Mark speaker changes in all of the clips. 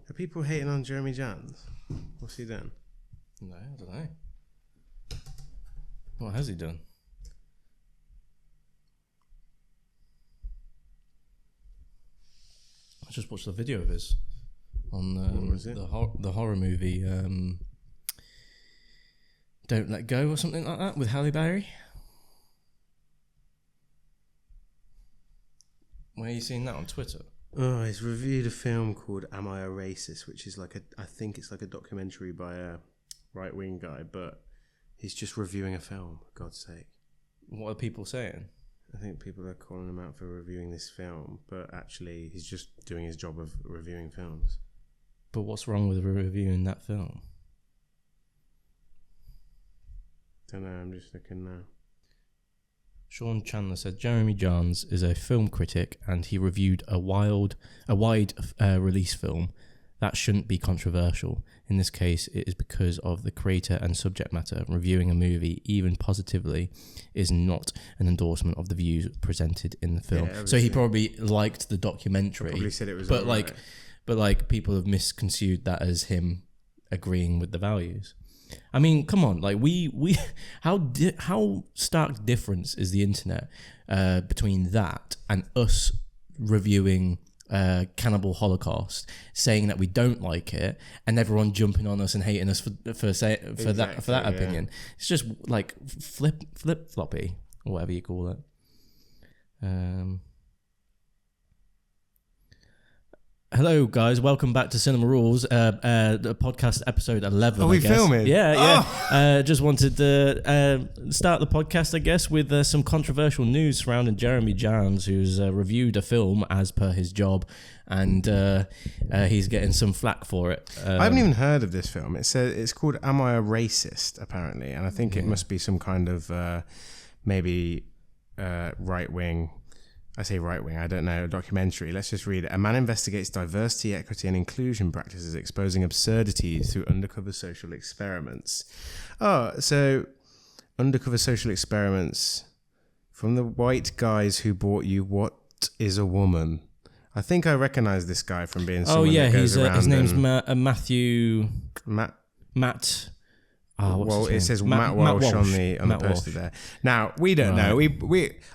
Speaker 1: Are people hating on Jeremy Jahns? What's he done?
Speaker 2: No, I don't know. What has he done? I just watched a video of his on the horror movie Don't Let Go or something like that with Halle Berry. Where are you seeing that on Twitter?
Speaker 1: Oh, he's reviewed a film called Am I a Racist, which is I think it's like a documentary by a right-wing guy, but he's just reviewing a film, for God's sake.
Speaker 2: What are people saying?
Speaker 1: I think people are calling him out for reviewing this film, but actually he's just doing his job of reviewing films.
Speaker 2: But what's wrong with reviewing that film?
Speaker 1: Don't know, I'm just looking now.
Speaker 2: Sean Chandler said Jeremy Jahns is a film critic and he reviewed a wide release film. That shouldn't be controversial. In this case, it is because of the creator and subject matter. Reviewing a movie, even positively, is not an endorsement of the views presented in the film. Yeah, so he probably liked the documentary.
Speaker 1: Probably said it was
Speaker 2: but people have misconstrued that as him agreeing with the values. I mean, come on, like how stark difference is the internet between that and us reviewing Cannibal Holocaust, saying that we don't like it, and everyone jumping on us and hating us for that opinion. It's just like flip floppy or whatever you call it. Hello, guys. Welcome back to Cinema Rules, the podcast episode 11.
Speaker 1: Are we filming?
Speaker 2: Yeah. Just wanted to start the podcast, I guess, with some controversial news surrounding Jeremy Jahns, who's reviewed a film as per his job, and he's getting some flack for it.
Speaker 1: I haven't even heard of this film. It's called Am I a Racist, apparently, and I think it must be some kind of maybe right-wing... I say right-wing, I don't know, a documentary. Let's just read it. A man investigates diversity, equity and inclusion practices, exposing absurdities through undercover social experiments. Oh, so undercover social experiments from the white guys who bought you What is a Woman? I think I recognise this guy from being someone that goes around.
Speaker 2: His name's Matthew... Matt...
Speaker 1: well, it says Matt Walsh on the poster there. Now we don't know.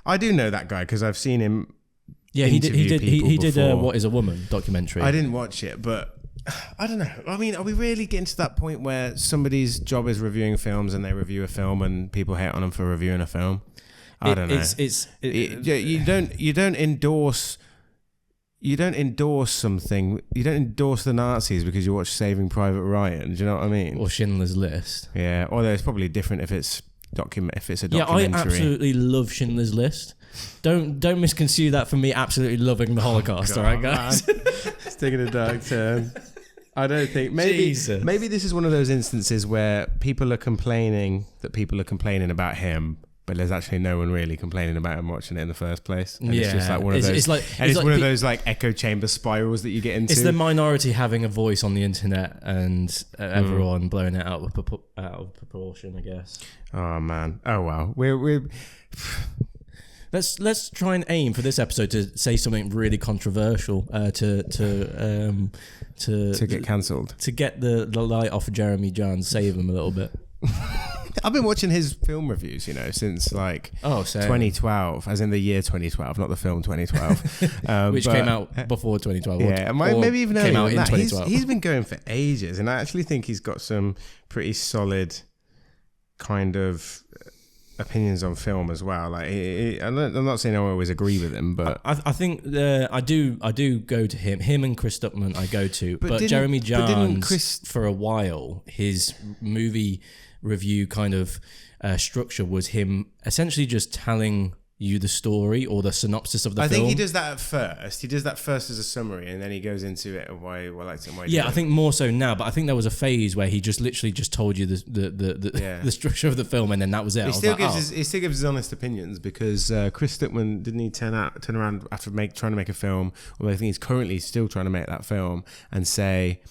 Speaker 1: I do know that guy because I've seen him.
Speaker 2: Yeah, he did What is a Woman documentary.
Speaker 1: I didn't watch it, but I don't know. I mean, are we really getting to that point where somebody's job is reviewing films and they review a film and people hate on them for reviewing a film? I don't know. You don't endorse. You don't endorse something. You don't endorse the Nazis because you watch Saving Private Ryan. Do you know what I mean?
Speaker 2: Or Schindler's List.
Speaker 1: Yeah. Although it's probably different if it's a documentary. Yeah,
Speaker 2: I absolutely love Schindler's List. Don't misconstrue that for me absolutely loving the Holocaust. All right, guys.
Speaker 1: It's taking a dark turn. I don't think maybe this is one of those instances where people are complaining about him. But there's actually no one really complaining about him watching it in the first place. And it's just like one of those. It's one of those like echo chamber spirals that you get into.
Speaker 2: It's the minority having a voice on the internet and everyone blowing it out of proportion, I guess.
Speaker 1: Oh man. Oh well. We're
Speaker 2: Let's try and aim for this episode to say something really controversial to
Speaker 1: get cancelled.
Speaker 2: To get the light off of Jeremy Jahns, save him a little bit.
Speaker 1: I've been watching his film reviews, since 2012, as in the year 2012, not the film 2012.
Speaker 2: Which came out before 2012.
Speaker 1: Yeah, maybe even
Speaker 2: came out in
Speaker 1: that.
Speaker 2: 2012.
Speaker 1: He's been going for ages, and I actually think he's got some pretty solid kind of opinions on film as well. Like, I'm not saying I always agree with him, but
Speaker 2: I think I do go to him and Chris Stuckman I go to, but Jeremy Jahns for a while, his movie review kind of structure was him essentially just telling you the story or the synopsis of the film.
Speaker 1: I think he does that at first. He does that first as a summary, and then he goes into it of why I liked it and why.
Speaker 2: Yeah, I think more so now, but I think there was a phase where he just literally just told you the structure of the film, and then that was it.
Speaker 1: He still gives his honest opinions because Chris Stuckman didn't he turn around after trying to make a film, although I think he's currently still trying to make that film, and say,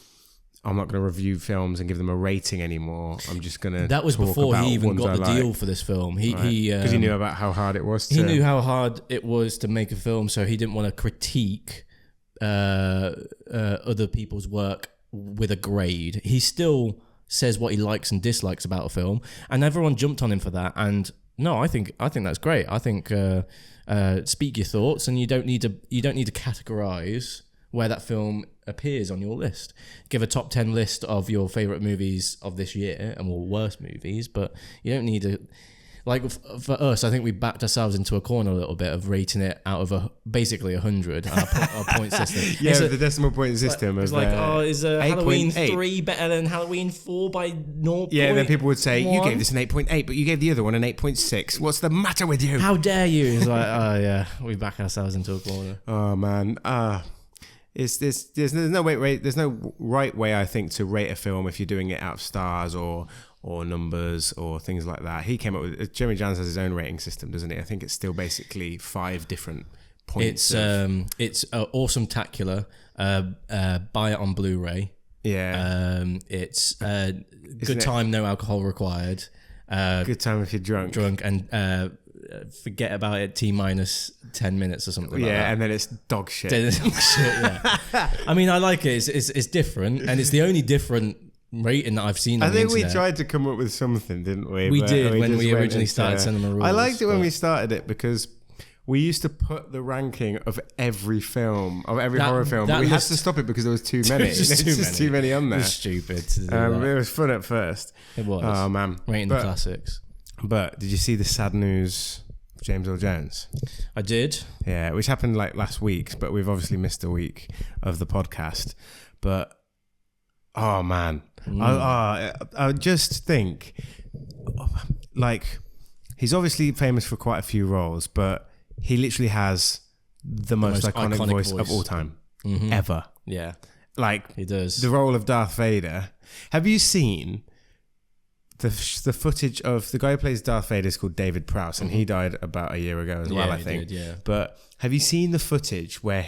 Speaker 1: I'm not going to review films and give them a rating anymore. I'm just going to.
Speaker 2: That was before he even got the deal for this film.
Speaker 1: Because he knew about how hard it was.
Speaker 2: He knew how hard it was to make a film, so he didn't want to critique other people's work with a grade. He still says what he likes and dislikes about a film, and everyone jumped on him for that. And no, I think that's great. I think speak your thoughts, and you don't need to categorize where that film appears on your list. Give a top 10 list of your favorite movies of this year and worst movies, but you don't need to. Like for us, I think we backed ourselves into a corner a little bit of rating it out of basically 100. Our point system.
Speaker 1: Yeah, the decimal point system.
Speaker 2: It's like, is Halloween 3 better than Halloween 4 by 0?
Speaker 1: Yeah, and then people would say, you gave this an 8.8, but you gave the other one an 8.6. What's the matter with you?
Speaker 2: How dare you? It's like, oh yeah, we back ourselves into a corner.
Speaker 1: Oh man, there's no right way, I think, to rate a film if you're doing it out of stars or numbers or things like that. He came up with Jeremy Jahns has his own rating system, doesn't he? I think it's still basically 5 different points.
Speaker 2: It's awesome-tacular. Buy it on Blu-ray.
Speaker 1: Yeah.
Speaker 2: It's good time, no alcohol required.
Speaker 1: Good time if you're drunk.
Speaker 2: And forget about it T-minus 10 minutes or something like that.
Speaker 1: Yeah, and then it's dog shit.
Speaker 2: Yeah. I mean, I like it. It's different, and it's the only different rating that I've seen on the internet.
Speaker 1: I think we tried to come up with something, didn't we?
Speaker 2: We did when we originally started Cinema Rules.
Speaker 1: I liked it when we started it because we used to put the ranking of every film, of every horror film, but we had to stop it because there was too many. There's just too many on there.
Speaker 2: It was stupid.
Speaker 1: It was fun at first.
Speaker 2: It was.
Speaker 1: Oh, man.
Speaker 2: Rating the classics.
Speaker 1: But did you see the sad news of James Earl Jones?
Speaker 2: I did.
Speaker 1: Yeah, which happened like last week, but we've obviously missed a week of the podcast. But, oh, man. I just think, like, he's obviously famous for quite a few roles, but he literally has the most iconic voice of all time, ever.
Speaker 2: Yeah,
Speaker 1: like
Speaker 2: he does.
Speaker 1: The role of Darth Vader. Have you seen the footage of the guy who plays Darth Vader? Is called David Prowse, and he died about a year ago as well, I think.
Speaker 2: Yeah.
Speaker 1: But have you seen the footage where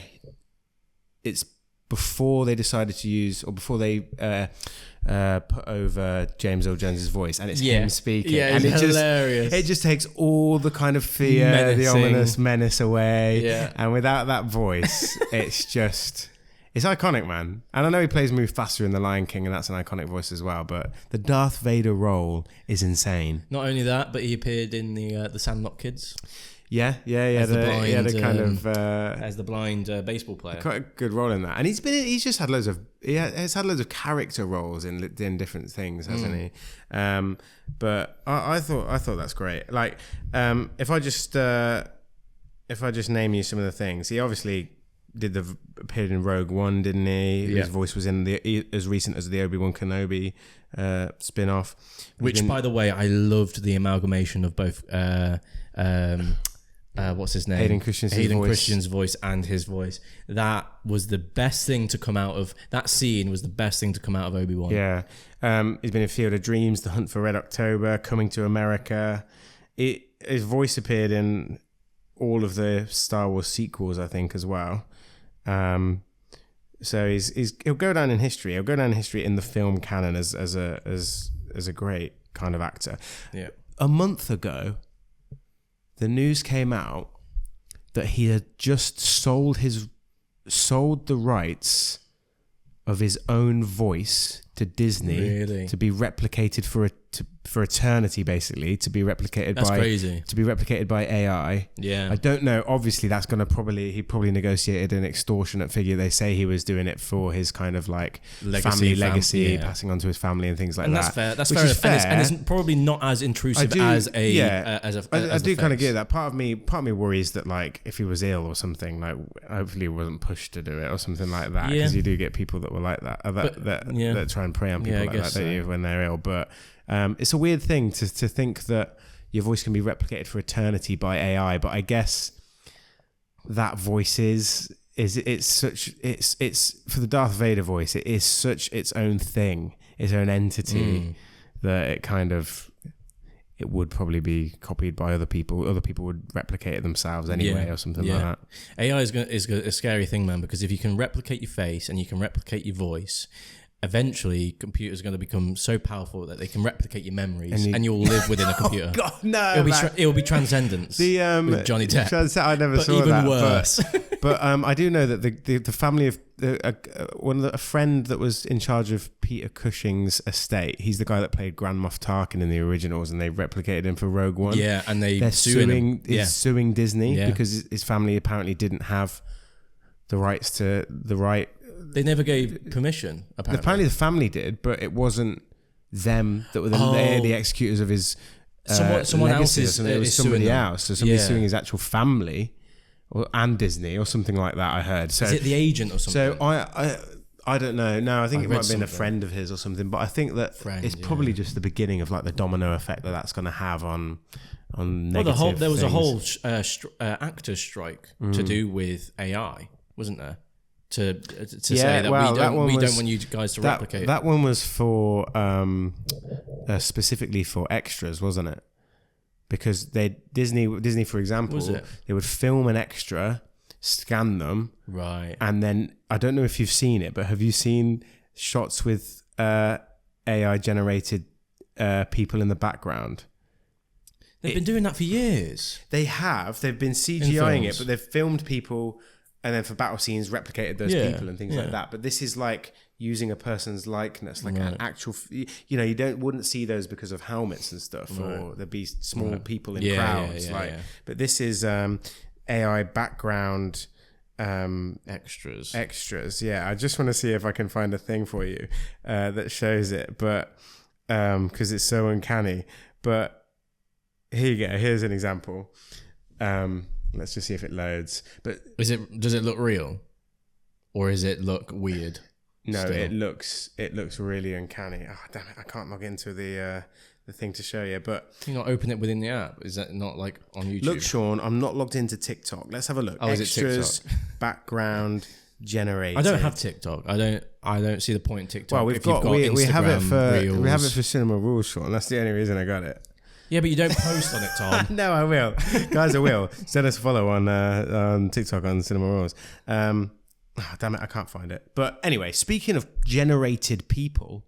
Speaker 1: it's before they decided to use, or before they put over James Earl Jones' voice, and it's him speaking, and
Speaker 2: it's hilarious.
Speaker 1: It just takes all the kind of fear, menacing, the ominous menace away, and without that voice, it's iconic, man. And I know he plays Mufasa in The Lion King, and that's an iconic voice as well, but the Darth Vader role is insane.
Speaker 2: Not only that, but he appeared in the Sandlot Kids.
Speaker 1: Yeah. As
Speaker 2: the blind baseball player.
Speaker 1: Quite a good role in that, and he's just had loads of of character roles in different things, hasn't he? But I thought that's great. Like, if I just name you some of the things, he obviously appeared in Rogue One, didn't he? Yeah. His voice was in as recent as the Obi-Wan Kenobi spin-off,
Speaker 2: which by the way, I loved the amalgamation of both. What's his name?
Speaker 1: Hayden Christensen's
Speaker 2: voice and his voice. That was the best thing to come out of that scene. Was the best thing to come out of Obi-Wan.
Speaker 1: Yeah, he's been in Field of Dreams, The Hunt for Red October, Coming to America. His voice appeared in all of the Star Wars sequels, I think, as well. So he'll go down in history. He'll go down in history in the film canon as a great kind of actor.
Speaker 2: Yeah.
Speaker 1: A month ago, the news came out that he had just sold the rights of his own voice to Disney to be replicated for eternity, basically, to be replicated by AI.
Speaker 2: Yeah,
Speaker 1: I don't know. Obviously, that's going to he probably negotiated an extortionate figure. They say he was doing it for his kind of like legacy, passing on to his family and things like that.
Speaker 2: That's fair. That's fair. And it's probably not as intrusive as
Speaker 1: I do kind of get that. Part of me worries that, like, if he was ill or something, like, hopefully he wasn't pushed to do it or something like that, because you do get people that were like that that try and prey on people like that, don't you, when they're ill. But it's a weird thing to think that your voice can be replicated for eternity by AI, but I guess that voice it's for the Darth Vader voice, it is such its own thing, its own entity, that it would probably be copied by other people. Other people would replicate it themselves anyway, or something like that.
Speaker 2: AI is a scary thing, man, because if you can replicate your face and you can replicate your voice, eventually computers are going to become so powerful that they can replicate your memories and you'll live within a computer.
Speaker 1: Oh God, no!
Speaker 2: It'll be Transcendence. With Johnny Depp.
Speaker 1: I never saw
Speaker 2: even
Speaker 1: that.
Speaker 2: Worse.
Speaker 1: But I do know that the family of a friend that was in charge of Peter Cushing's estate. He's the guy that played Grand Moff Tarkin in the originals, and they replicated him for Rogue One.
Speaker 2: Yeah, and
Speaker 1: they're suing Disney
Speaker 2: Yeah.
Speaker 1: because his family apparently didn't have the rights to the right.
Speaker 2: They never gave permission.
Speaker 1: Apparently the family did, but it wasn't them that were the executors of his.
Speaker 2: Someone else is.
Speaker 1: It was somebody else. So somebody's suing his actual family, and Disney or something like that. I heard. So
Speaker 2: is it the agent or something?
Speaker 1: So I don't know. No, I think it might have been a friend of his or something. But I think that it's probably just the beginning of like the domino effect that's going to have on negative
Speaker 2: there was a
Speaker 1: things.
Speaker 2: whole actors strike to do with AI, wasn't there? To say that we don't want you guys to replicate.
Speaker 1: That one was for specifically for extras, wasn't it? Because Disney, for example, they would film an extra, scan them,
Speaker 2: right,
Speaker 1: and then I don't know if you've seen it, but have you seen shots with AI generated people in the background?
Speaker 2: They've been doing that for years.
Speaker 1: They have. They've been CGIing it, but they've filmed people. And then for battle scenes, replicated those people and things like that. But this is like using a person's likeness, like an actual. You know, wouldn't see those because of helmets and stuff, or there'd be small people in crowds. But this is AI background
Speaker 2: extras.
Speaker 1: Extras, yeah. I just want to see if I can find a thing for you that shows it, but because it's so uncanny. But here you go. Here's an example. Let's just see if it loads. But
Speaker 2: does it look real, or does it look weird?
Speaker 1: No,
Speaker 2: still?
Speaker 1: it looks really uncanny. Oh damn it! I can't log into the thing to show you. But
Speaker 2: can you not open it within the app? Is that not like on YouTube?
Speaker 1: Look, Sean, I'm not logged into TikTok. Let's have a look.
Speaker 2: Is
Speaker 1: Extras,
Speaker 2: it TikTok?
Speaker 1: Background generated.
Speaker 2: I don't have TikTok. I don't see the point in TikTok.
Speaker 1: Well, we have it for Cinema Rules, Sean. That's the only reason I got it.
Speaker 2: Yeah, but you don't post on it, Tom.
Speaker 1: No, I will. Guys, I will. Send us a follow on TikTok on Cinema Rules. Damn it, I can't find it. But anyway, speaking of generated people,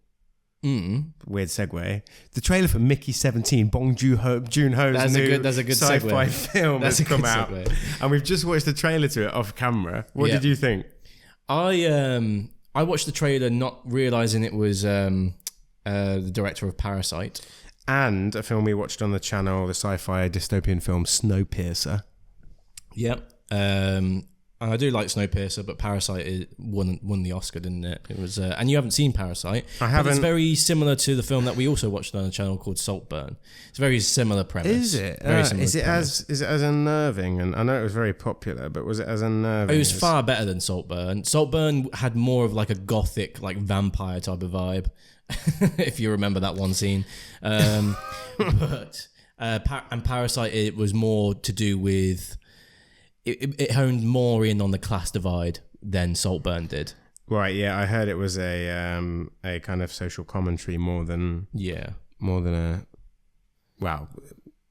Speaker 1: weird segue, the trailer for Mickey 17, Bong Joon-ho's new sci-fi film has come out. And we've just watched the trailer to it off camera. What did you think?
Speaker 2: I watched the trailer not realising it was the director of Parasite.
Speaker 1: And a film we watched on the channel, the sci-fi dystopian film Snowpiercer.
Speaker 2: Yep. And I do like Snowpiercer, but Parasite won the Oscar, didn't it? It was, and you haven't seen Parasite.
Speaker 1: I haven't.
Speaker 2: It's very similar to the film that we also watched on the channel called Saltburn. It's a very similar premise.
Speaker 1: Is it? Is it as unnerving? And I know it was very popular, but was it as unnerving?
Speaker 2: It was far better than Saltburn. Saltburn had more of like a gothic, like vampire type of vibe. If you remember that one scene, but Parasite, it was more to do with it honed more in on the class divide than Saltburn did.
Speaker 1: Right, yeah, I heard it was a kind of social commentary more than a wow.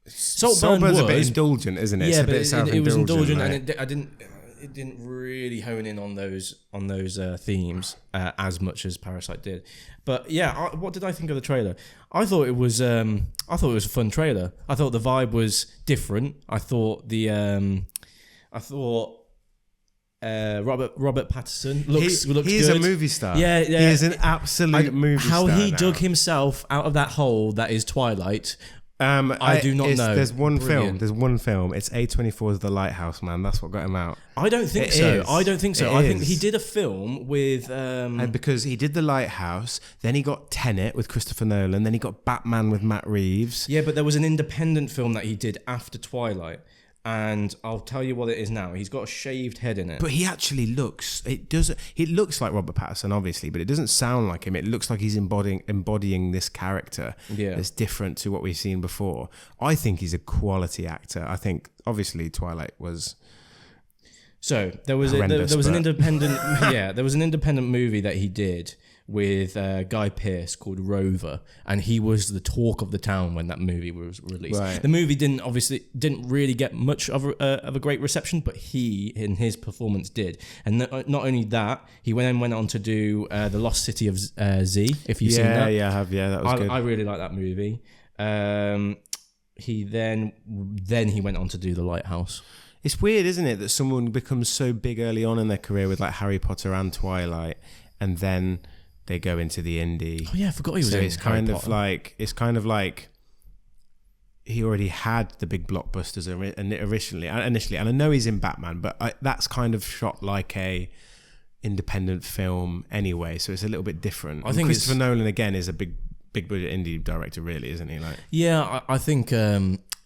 Speaker 1: Saltburn's a bit indulgent, isn't it?
Speaker 2: Yeah,
Speaker 1: it's a bit
Speaker 2: but it was indulgent,
Speaker 1: like.
Speaker 2: and it didn't really hone in on those themes as much as Parasite did. But yeah, what did I think of the trailer? I thought it was a fun trailer. I thought the vibe was different. I thought Robert Pattinson looks
Speaker 1: he's
Speaker 2: good.
Speaker 1: A movie star.
Speaker 2: Yeah.
Speaker 1: He is an absolute movie star.
Speaker 2: How he
Speaker 1: now.
Speaker 2: dug himself out of that hole that is Twilight. I do not know.
Speaker 1: There's one film. It's A24's The Lighthouse, man. That's what got him out.
Speaker 2: I don't think so. I think he did a film with...
Speaker 1: And because he did The Lighthouse, then he got Tenet with Christopher Nolan, then he got Batman with Matt Reeves.
Speaker 2: Yeah, but there was an independent film that he did after Twilight. And I'll tell you what it is now. He's got a shaved head in it.
Speaker 1: But he actually looks... It looks like Robert Pattinson, obviously, but it doesn't sound like him. It looks like he's embodying this character that's different to what we've seen before. I think he's a quality actor. I think, obviously, Twilight was...
Speaker 2: So, there was an independent... there was an independent movie that he did with Guy Pearce called Rover, and he was the talk of the town when that movie was released.
Speaker 1: Right.
Speaker 2: The movie didn't really get much of a great reception, but he in his performance did. And not only that, he went on to do The Lost City of Z. If you've seen that,
Speaker 1: I have. Yeah, that was good.
Speaker 2: I really like that movie. He went on to do The Lighthouse.
Speaker 1: It's weird, isn't it, that someone becomes so big early on in their career with like Harry Potter and Twilight, and then they go into the indie.
Speaker 2: Oh yeah, I forgot he was
Speaker 1: So
Speaker 2: in
Speaker 1: it's
Speaker 2: Harry
Speaker 1: kind
Speaker 2: Potter.
Speaker 1: of like he already had the big blockbusters initially, and I know he's in Batman, but that's kind of shot like a independent film anyway, so it's a little bit different.
Speaker 2: I think
Speaker 1: Christopher Nolan again is a big budget indie director, really, isn't he? Like,
Speaker 2: yeah, I think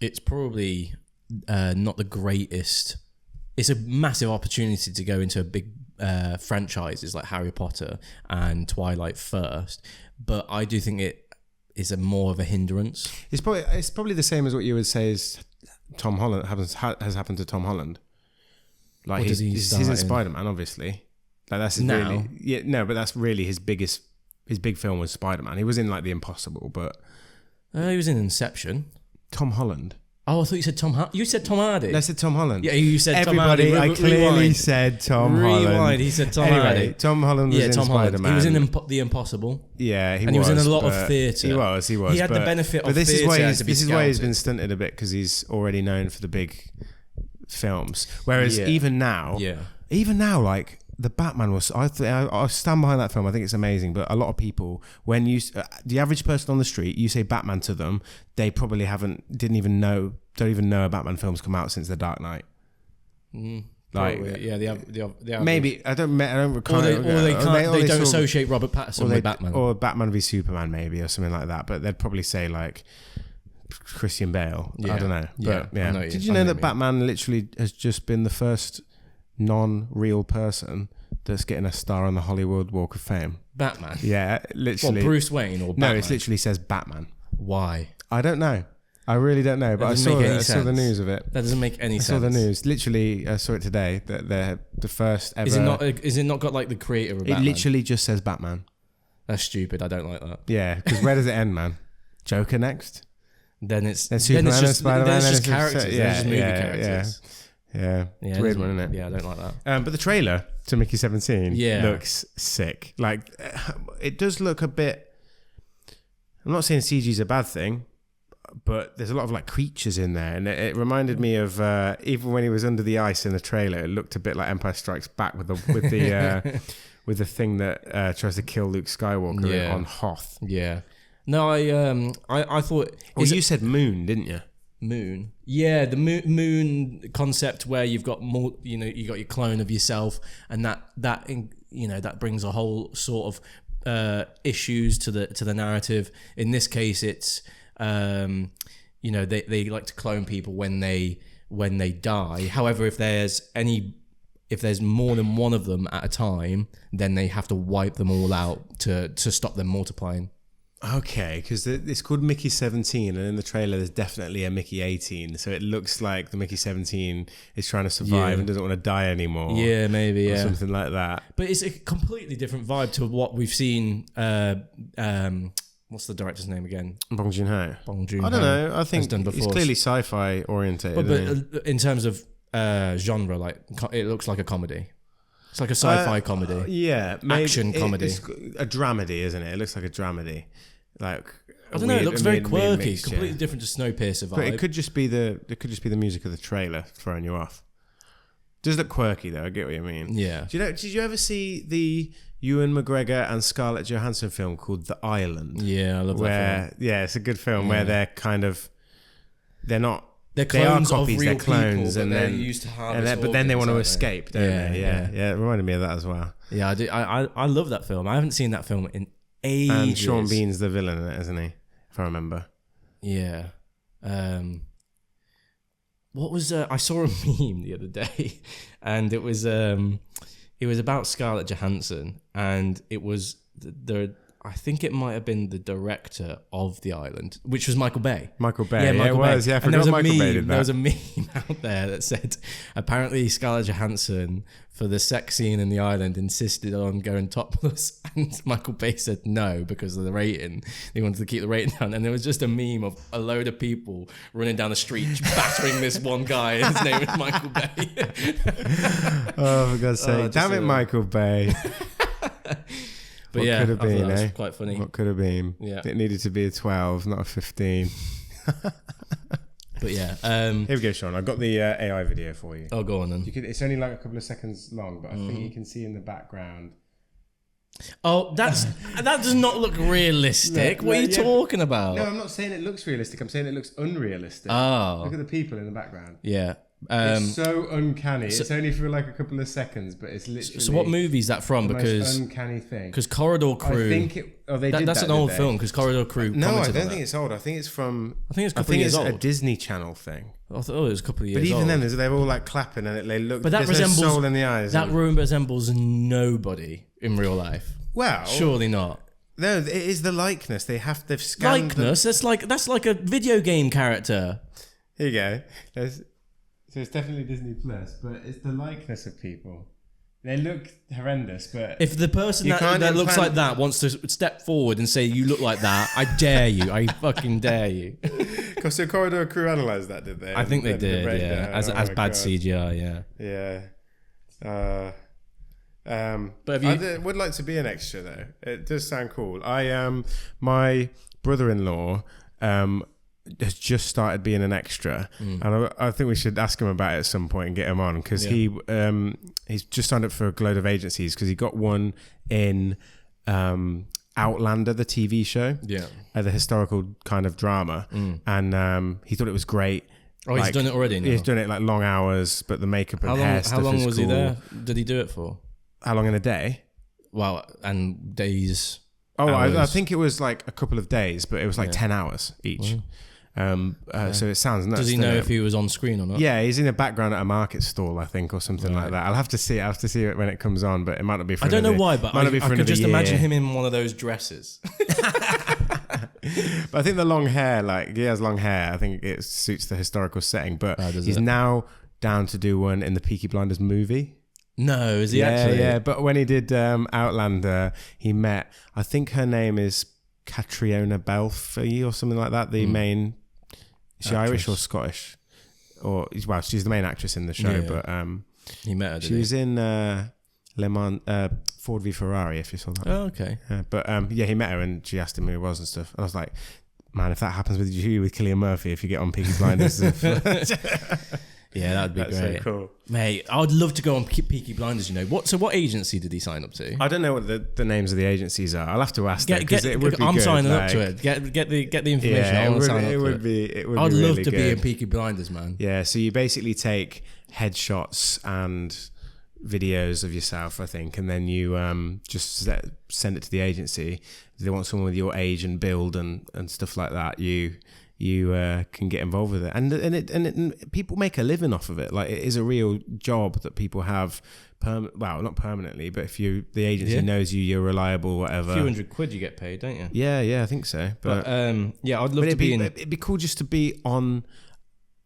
Speaker 2: it's probably not the greatest. It's a massive opportunity to go into a big franchises like Harry Potter and Twilight first, but I do think it is more of a hindrance.
Speaker 1: It's probably the same as what you would say is Tom Holland has happened to Tom Holland. Like he's in Spider-Man, obviously. Like that's
Speaker 2: now.
Speaker 1: But that's really his big film was Spider-Man. He was in like The Impossible, but
Speaker 2: He was in Inception.
Speaker 1: Tom Holland.
Speaker 2: Oh, I thought you said Tom Hardy. You said Tom Hardy.
Speaker 1: I said Tom Holland.
Speaker 2: Yeah, you said
Speaker 1: Everybody,
Speaker 2: Tom Hardy.
Speaker 1: I clearly said Tom Holland.
Speaker 2: Rewind. He said Tom Hardy.
Speaker 1: Tom Holland was in Spider-Man.
Speaker 2: He was in The Impossible.
Speaker 1: Yeah,
Speaker 2: he was in a lot of theatre.
Speaker 1: He was. He
Speaker 2: had the benefit of
Speaker 1: theatre. But this is why he's been
Speaker 2: scouted.
Speaker 1: stunted a bit, because he's already known for the big films. Whereas even now, like the Batman was. I stand behind that film. I think it's amazing. But a lot of people, when you the average person on the street, you say Batman to them, they probably don't even know a Batman film's come out since The Dark Knight.
Speaker 2: Like, yeah, the
Speaker 1: maybe I don't recall.
Speaker 2: They don't associate Robert Pattinson with Batman
Speaker 1: or Batman v Superman, maybe, or something like that. But they'd probably say like Christian Bale. I don't know. But yeah, did you know that Batman literally has just been the first non-real person that's getting a star on the Hollywood Walk of Fame?
Speaker 2: Batman.
Speaker 1: Yeah, literally.
Speaker 2: What, Bruce Wayne or Batman?
Speaker 1: No, it literally says Batman.
Speaker 2: Why?
Speaker 1: I don't know. I really don't know, but I saw the news of it.
Speaker 2: That doesn't make any sense.
Speaker 1: I saw the news. Literally, I saw it today that they're the first ever.
Speaker 2: Is it not got like the creator of Batman?
Speaker 1: It literally just says Batman.
Speaker 2: That's stupid. I don't like that.
Speaker 1: Yeah, because where does it end, man? Joker next?
Speaker 2: Then it's
Speaker 1: Superman and Spider-Man.
Speaker 2: Then it's just characters. They're just movie characters.
Speaker 1: Yeah. It's a weird one, isn't it?
Speaker 2: Yeah, I don't like that.
Speaker 1: But the trailer to Mickey 17 looks sick. Like, it does look a bit. I'm not saying CG's a bad thing, but there's a lot of like creatures in there, and it reminded me of even when he was under the ice in the trailer, it looked a bit like Empire Strikes Back with the with the thing that tries to kill Luke Skywalker on Hoth.
Speaker 2: Yeah. No, I thought.
Speaker 1: Well, you said moon, didn't you?
Speaker 2: Moon. Yeah, the moon concept where you've got more. You got your clone of yourself, and that brings a whole sort of issues to the narrative. In this case, it's. They like to clone people when they die. However, if there's more than one of them at a time, then they have to wipe them all out to stop them multiplying.
Speaker 1: Okay, because it's called Mickey 17, and in the trailer there's definitely a Mickey 18, so it looks like the Mickey 17 is trying to survive and doesn't want to die anymore.
Speaker 2: Yeah, maybe,
Speaker 1: or something like that.
Speaker 2: But it's a completely different vibe to what we've seen. What's the director's name again?
Speaker 1: Bong Joon-ho.
Speaker 2: I don't
Speaker 1: know. I think he's clearly sci-fi orientated.
Speaker 2: But in terms of genre, like it looks like a comedy. It's like a sci-fi comedy.
Speaker 1: Yeah,
Speaker 2: action comedy.
Speaker 1: It's a dramedy, isn't it? It looks like a dramedy. Like
Speaker 2: I don't know. It looks very quirky. Completely different to Snowpiercer vibe.
Speaker 1: But it could just be the music of the trailer throwing you off. It does look quirky though. I get what you mean.
Speaker 2: Yeah.
Speaker 1: Did you ever see the Ewan McGregor and Scarlett Johansson film called The Island?
Speaker 2: Yeah, I love that film.
Speaker 1: Yeah, it's a good film where they're clones
Speaker 2: they are
Speaker 1: copies,
Speaker 2: of real
Speaker 1: they're clones,
Speaker 2: people,
Speaker 1: and then
Speaker 2: used to harvest
Speaker 1: but then they want to
Speaker 2: organs,
Speaker 1: escape, don't they? Yeah. It reminded me of that as well.
Speaker 2: Yeah, I do. I love that film. I haven't seen that film in ages.
Speaker 1: And Sean Bean's the villain in it, isn't he? If I remember.
Speaker 2: Yeah. What was I saw a meme the other day, and it was about Scarlett Johansson, and it was I think it might have been the director of The Island, which was Michael Bay.
Speaker 1: Michael Bay. Yeah,
Speaker 2: Michael
Speaker 1: it
Speaker 2: Bay.
Speaker 1: was. Yeah, I
Speaker 2: and
Speaker 1: forgot Michael Bay did that.
Speaker 2: There was a meme out there that said, apparently Scarlett Johansson, for the sex scene in The Island, insisted on going topless, and Michael Bay said no because of the rating. He wanted to keep the rating down, and there was just a meme of a load of people running down the street battering this one guy, and his name is Michael Bay.
Speaker 1: Oh, for God's sake. Damn it, Michael Bay.
Speaker 2: But
Speaker 1: what
Speaker 2: yeah,
Speaker 1: could have been,
Speaker 2: that was quite funny.
Speaker 1: What could have been?
Speaker 2: Yeah.
Speaker 1: It needed to be a 12, not a 15.
Speaker 2: But yeah.
Speaker 1: Here we go, Sean. I've got the AI video for you.
Speaker 2: Oh, go on then.
Speaker 1: It's only like a couple of seconds long, but I think you can see in the background.
Speaker 2: Oh, that does not look realistic. What are you talking about?
Speaker 1: No, I'm not saying it looks realistic. I'm saying it looks unrealistic.
Speaker 2: Oh.
Speaker 1: Look at the people in the background.
Speaker 2: Yeah.
Speaker 1: It's so uncanny. It's only for like a couple of seconds, but it's literally.
Speaker 2: So what movie is that from?
Speaker 1: The
Speaker 2: because
Speaker 1: most uncanny thing.
Speaker 2: Because Corridor Crew.
Speaker 1: I think it. Oh, they did
Speaker 2: that's
Speaker 1: that,
Speaker 2: an old film. Because Corridor Crew.
Speaker 1: No, I don't think it's old. I think it's from.
Speaker 2: I think it's a couple of years old.
Speaker 1: a Disney Channel thing.
Speaker 2: I thought it was a couple of years old.
Speaker 1: But even then, they're all like clapping and they look.
Speaker 2: But that
Speaker 1: there's
Speaker 2: resembles
Speaker 1: no soul in the eyes.
Speaker 2: That resembles nobody in real life.
Speaker 1: Well,
Speaker 2: surely not.
Speaker 1: No, it is the likeness. They've scanned.
Speaker 2: Likeness. That's like a video game character.
Speaker 1: Here you go. So it's definitely Disney Plus, but it's the likeness of people. They look horrendous, but
Speaker 2: if the person that looks like that wants to step forward and say you look like that, I dare you. I fucking dare you.
Speaker 1: Because the Corridor Crew analysed that, did they?
Speaker 2: I think they did. Yeah, as bad CGI. Yeah.
Speaker 1: Yeah. But I would like to be an extra though. It does sound cool. My brother-in-law has just started being an extra, and I think we should ask him about it at some point and get him on, because he's just signed up for a load of agencies because he got one in Outlander, the TV show, the historical kind of drama, and he thought it was great.
Speaker 2: Oh, he's done it already now?
Speaker 1: He's done it like long hours, but the makeup and hair stuff is cool. How long was he there?
Speaker 2: Did he do it for?
Speaker 1: How long in a day?
Speaker 2: Well, and days.
Speaker 1: Oh, I think it was like a couple of days, but it was like 10 hours each. So it sounds nuts.
Speaker 2: Does he know if he was on screen or not?
Speaker 1: Yeah, he's in the background at a market stall, I think, or something like that. I'll have to see it when it comes on, but it might not be for
Speaker 2: I don't know why, but I could just imagine him in one of those dresses.
Speaker 1: But I think the long hair, like he has long hair, I think it suits the historical setting, but he's now down to do one in the Peaky Blinders movie.
Speaker 2: No, is he actually?
Speaker 1: Yeah, but when he did Outlander, he met, I think her name is Catriona Balfe or something like that, the main, is she Irish or Scottish? Or, well, she's the main actress in the show, but
Speaker 2: he met her,
Speaker 1: she was in Le Mans, Ford v Ferrari, if you saw that.
Speaker 2: Oh, okay.
Speaker 1: But he met her and she asked him who he was and stuff. And I was like, man, if that happens with Cillian Murphy, if you get on Peaky Blinders.
Speaker 2: Yeah, that'd be great.
Speaker 1: So cool.
Speaker 2: Mate, I'd love to go on Peaky Blinders, you know. What agency did he sign up to?
Speaker 1: I don't know what the names of the agencies are. I'll have to ask them, because it would be
Speaker 2: I'm
Speaker 1: good.
Speaker 2: signing up to it. Get the information.
Speaker 1: Yeah,
Speaker 2: I want to sign up to
Speaker 1: it would
Speaker 2: I'd
Speaker 1: be
Speaker 2: love
Speaker 1: really
Speaker 2: to
Speaker 1: good.
Speaker 2: be in Peaky Blinders, man.
Speaker 1: Yeah, so you basically take headshots and videos of yourself, I think, and then you just send it to the agency. If they want someone with your age and build and stuff like that, you can get involved with it, and people make a living off of it. Like, it is a real job that people have. Well, not permanently, but if the agency knows you're reliable, whatever.
Speaker 2: A few $100 you get paid, don't you?
Speaker 1: Yeah, I think so. But
Speaker 2: I'd love to be in.
Speaker 1: It'd be cool just to be on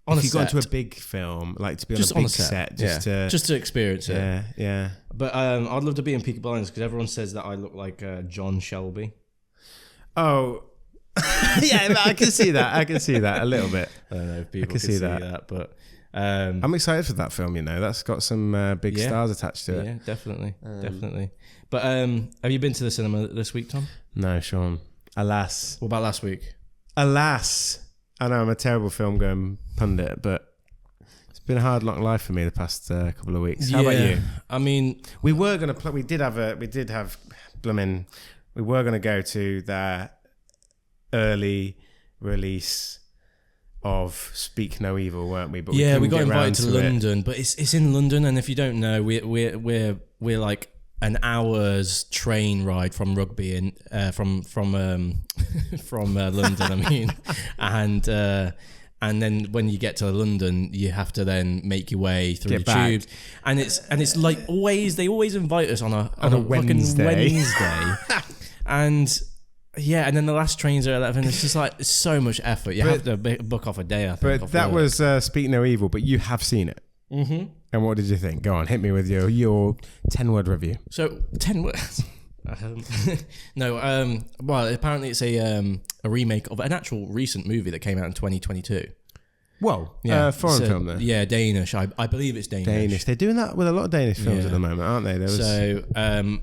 Speaker 2: if
Speaker 1: you got into a big film, like to be on a big set,
Speaker 2: just to experience it.
Speaker 1: Yeah.
Speaker 2: But I'd love to be in Peaky Blinders because everyone says that I look like John Shelby.
Speaker 1: Oh. Yeah, I can see that. A little bit.
Speaker 2: I don't know if people can see that, but
Speaker 1: I'm excited for that film. You know, that's got some big stars attached to it.
Speaker 2: Yeah, definitely. But have you been to the cinema this week, Tom?
Speaker 1: No, Sean. Alas.
Speaker 2: What about last week?
Speaker 1: Alas. I know I'm a terrible film going pundit, but it's been a hard knock life for me the past couple of weeks. How about you?
Speaker 2: I mean,
Speaker 1: we were gonna we were gonna go to their early release of Speak No Evil, weren't we? But
Speaker 2: we got invited to London, but it's in London, and if you don't know, we're like an hour's train ride from Rugby from London. I mean, and then when you get to London, you have to then make your way through the tubes, and it's like they always invite us on a Wednesday. And yeah, and then the last trains are 11. It's just like it's so much effort. You have to book off a day, I think.
Speaker 1: But that was Speak No Evil, but you have seen it.
Speaker 2: Mm-hmm.
Speaker 1: And what did you think? Go on, hit me with your 10-word review.
Speaker 2: So 10 words. No, well, apparently it's a remake of an actual recent movie that came out in 2022.
Speaker 1: Well, foreign film though.
Speaker 2: Yeah, Danish. I believe it's Danish.
Speaker 1: They're doing that with a lot of Danish films at the moment, aren't they?
Speaker 2: So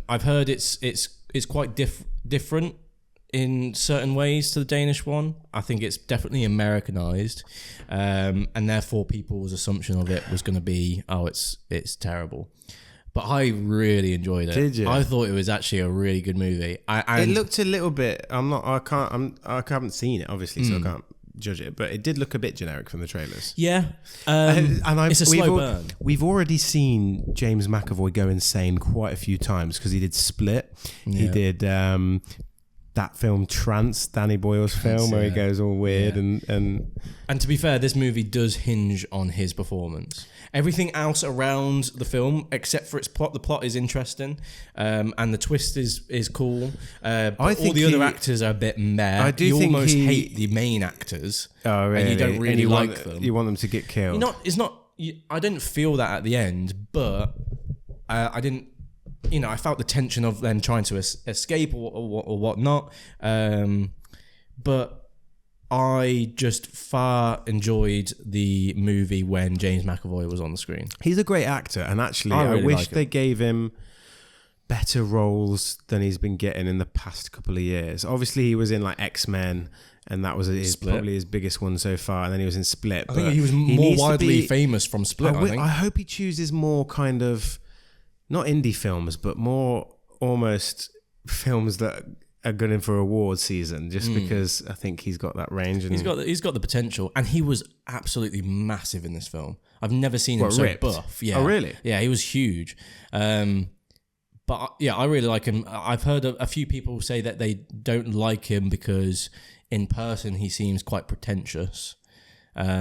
Speaker 2: I've heard it's quite different in certain ways to the Danish one. I think it's definitely Americanized, and therefore people's assumption of it was going to be, oh, it's terrible. But I really enjoyed it.
Speaker 1: Did you?
Speaker 2: I thought it was actually a really good movie.
Speaker 1: It looked a little bit. I haven't seen it obviously, so I can't judge it. But it did look a bit generic from the trailers.
Speaker 2: Yeah, it's a slow burn.
Speaker 1: We've already seen James McAvoy go insane quite a few times because he did Split. Yeah. He did that film Trance, Danny Boyle's film, where he goes all weird and
Speaker 2: to be fair, this movie does hinge on his performance. Everything else around the film, except for its plot, the plot is interesting, and the twist is cool. I think all the other actors are a bit meh.
Speaker 1: I do think
Speaker 2: almost hate the main actors.
Speaker 1: Oh, really?
Speaker 2: And you don't really like them.
Speaker 1: You want them to get killed.
Speaker 2: I didn't feel that at the end, but I didn't. I felt the tension of them trying to escape or whatnot. But I just far enjoyed the movie when James McAvoy was on the screen.
Speaker 1: He's a great actor, and actually, I wish they gave him better roles than he's been getting in the past couple of years. Obviously, he was in like X-Men, and that was probably his biggest one so far. And then he was in Split.
Speaker 2: I think he was more widely famous from Split.
Speaker 1: I hope he chooses more kind of not indie films, but more almost films that are good in for award season, just because I think he's got that range. And
Speaker 2: he's got the potential, and he was absolutely massive in this film. I've never seen him so buff. Yeah.
Speaker 1: Oh, really?
Speaker 2: Yeah, he was huge. But yeah, I really like him. I've heard a few people say that they don't like him because in person he seems quite pretentious. But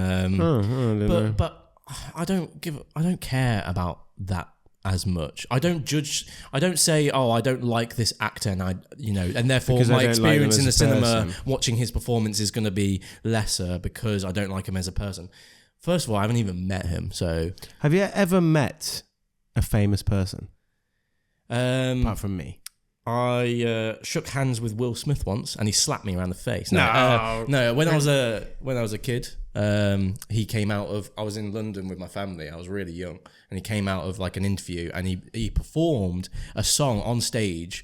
Speaker 2: I don't care about that as much. I don't judge. I don't say, oh, I don't like this actor, and and therefore because my experience in the cinema watching his performance is going to be lesser because I don't like him as a person. First of all, I haven't even met him. So,
Speaker 1: have you ever met a famous person apart from me?
Speaker 2: I shook hands with Will Smith once, and he slapped me around the face.
Speaker 1: No.
Speaker 2: When I was a kid, he came out of. I was in London with my family. I was really young, and he came out of like an interview, and he performed a song on stage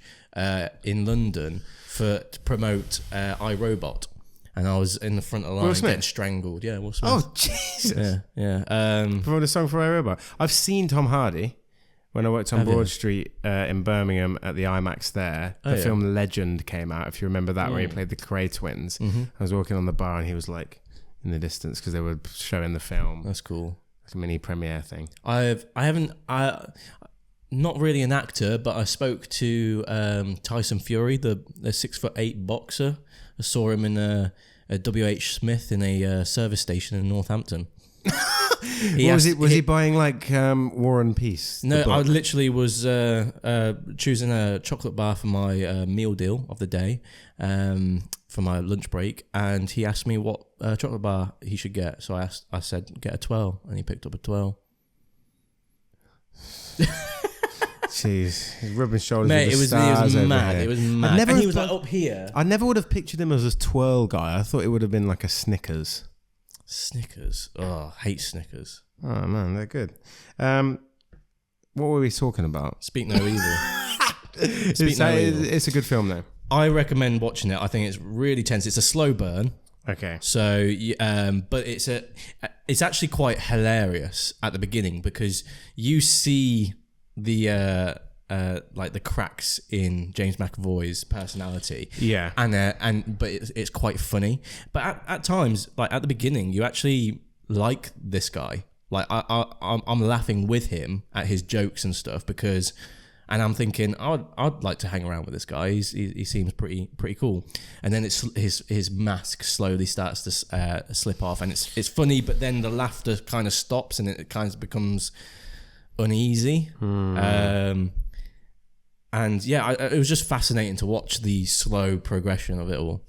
Speaker 2: in London to promote iRobot, and I was in the front of the line getting strangled. Yeah, Will Smith.
Speaker 1: Oh Jesus!
Speaker 2: Yeah.
Speaker 1: Performed a song for iRobot. I've seen Tom Hardy. When I worked on Broad Street in Birmingham at the IMAX there, the film Legend came out, if you remember that, where he played the Cray twins. Mm-hmm. I was walking on the bar and he was like in the distance because they were showing the film.
Speaker 2: That's cool.
Speaker 1: Like a mini premiere thing.
Speaker 2: I haven't not really an actor, but I spoke to Tyson Fury, the 6'8" boxer. I saw him in a WH Smith in a service station in Northampton.
Speaker 1: Was he buying like War and Peace?
Speaker 2: No, I literally was choosing a chocolate bar for my meal deal of the day for my lunch break, and he asked me what chocolate bar he should get. So I said get a 12, and he picked up a 12.
Speaker 1: Jeez, he's rubbing shoulders
Speaker 2: Mate,
Speaker 1: with the stars over
Speaker 2: mad.
Speaker 1: here.
Speaker 2: It was mad. And he was like up here.
Speaker 1: I never would have pictured him as a twirl guy. I thought it would have been like a Snickers.
Speaker 2: Snickers. Oh, I hate Snickers.
Speaker 1: Oh man, they're good. What were we talking about?
Speaker 2: Speak No Evil.
Speaker 1: It's a good film though.
Speaker 2: I recommend watching it. I think it's really tense. It's a slow burn.
Speaker 1: Okay.
Speaker 2: So, but it's actually quite hilarious at the beginning because you see the like the cracks in James McAvoy's personality.
Speaker 1: Yeah.
Speaker 2: But it's quite funny. But at times, like at the beginning, you actually like this guy. Like I'm laughing with him at his jokes and stuff and I'm thinking I'd like to hang around with this guy. He seems pretty cool. And then it's his mask slowly starts to slip off, and it's funny. But then the laughter kind of stops, and it kind of becomes uneasy. And And yeah, it was just fascinating to watch the slow progression of it all.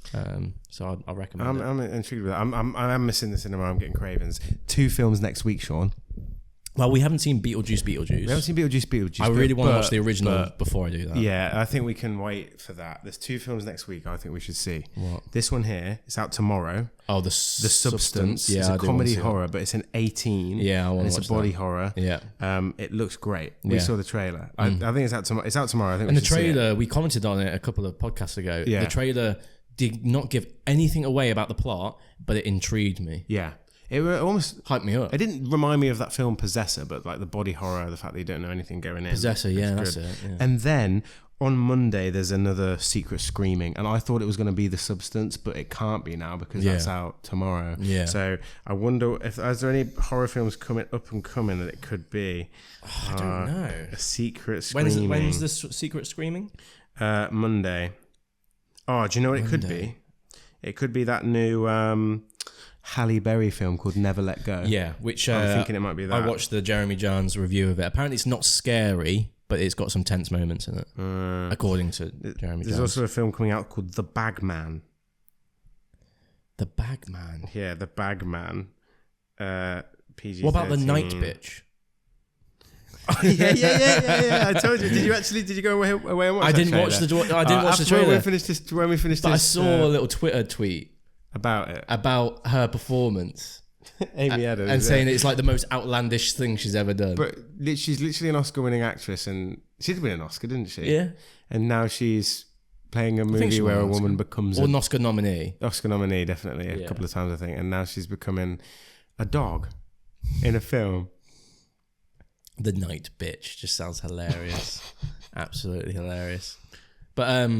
Speaker 2: So I recommend it.
Speaker 1: I'm intrigued with that. I'm missing the cinema. I'm getting cravings. 2 films next week, Sean.
Speaker 2: Well, we haven't seen Beetlejuice.
Speaker 1: We haven't seen Beetlejuice.
Speaker 2: I really want to watch the original before I do that.
Speaker 1: Yeah, I think we can wait for that. There's 2 films next week I think we should see.
Speaker 2: What?
Speaker 1: This one here, it's out tomorrow.
Speaker 2: Oh, The
Speaker 1: Substance.
Speaker 2: Yeah,
Speaker 1: it's a comedy horror, but it's an 18.
Speaker 2: Yeah, I want to watch
Speaker 1: it's a body horror.
Speaker 2: Yeah.
Speaker 1: It looks great. We saw the trailer. I think it's out tomorrow. It's out tomorrow. I think.
Speaker 2: And the trailer, we commented on it a couple of podcasts ago.
Speaker 1: Yeah.
Speaker 2: The trailer did not give anything away about the plot, but it intrigued me.
Speaker 1: Yeah. It almost
Speaker 2: hyped me up.
Speaker 1: It didn't remind me of that film Possessor, but like the body horror, the fact that you don't know anything going in.
Speaker 2: Possessor, yeah, that's it. Yeah.
Speaker 1: And then on Monday, there's another Secret Screaming, and I thought it was going to be The Substance, but it can't be now because that's out tomorrow. Yeah. So I wonder if is there any horror films coming that it could be.
Speaker 2: I don't know.
Speaker 1: A Secret Screaming.
Speaker 2: When's the Secret Screaming?
Speaker 1: Monday. Oh, do you know what it could be? It could be that new Halle Berry film called Never Let Go.
Speaker 2: Yeah, which
Speaker 1: I'm thinking it might be that.
Speaker 2: I watched the Jeremy Jahns review of it. Apparently, it's not scary, but it's got some tense moments in it, according to Jeremy Jahns.
Speaker 1: There's also a film coming out called The Bagman.
Speaker 2: The Bagman?
Speaker 1: Yeah, The Bagman. PG-13.
Speaker 2: What about The Night Bitch?
Speaker 1: Oh, yeah. I told you. Did you go away and watch
Speaker 2: I
Speaker 1: that
Speaker 2: didn't
Speaker 1: trailer?
Speaker 2: watch the trailer.
Speaker 1: When we finished
Speaker 2: but
Speaker 1: this,
Speaker 2: I saw a little Twitter tweet
Speaker 1: about it,
Speaker 2: about her performance.
Speaker 1: Amy Adams,
Speaker 2: and saying it's like the most outlandish thing she's ever done.
Speaker 1: But she's literally an Oscar-winning actress, and she did win an Oscar, didn't she?
Speaker 2: Yeah.
Speaker 1: And now she's playing a movie where a woman becomes
Speaker 2: an Oscar nominee.
Speaker 1: Oscar nominee, definitely a couple of times, I think. And now she's becoming a dog in a film.
Speaker 2: The Night Bitch just sounds hilarious. Absolutely hilarious. But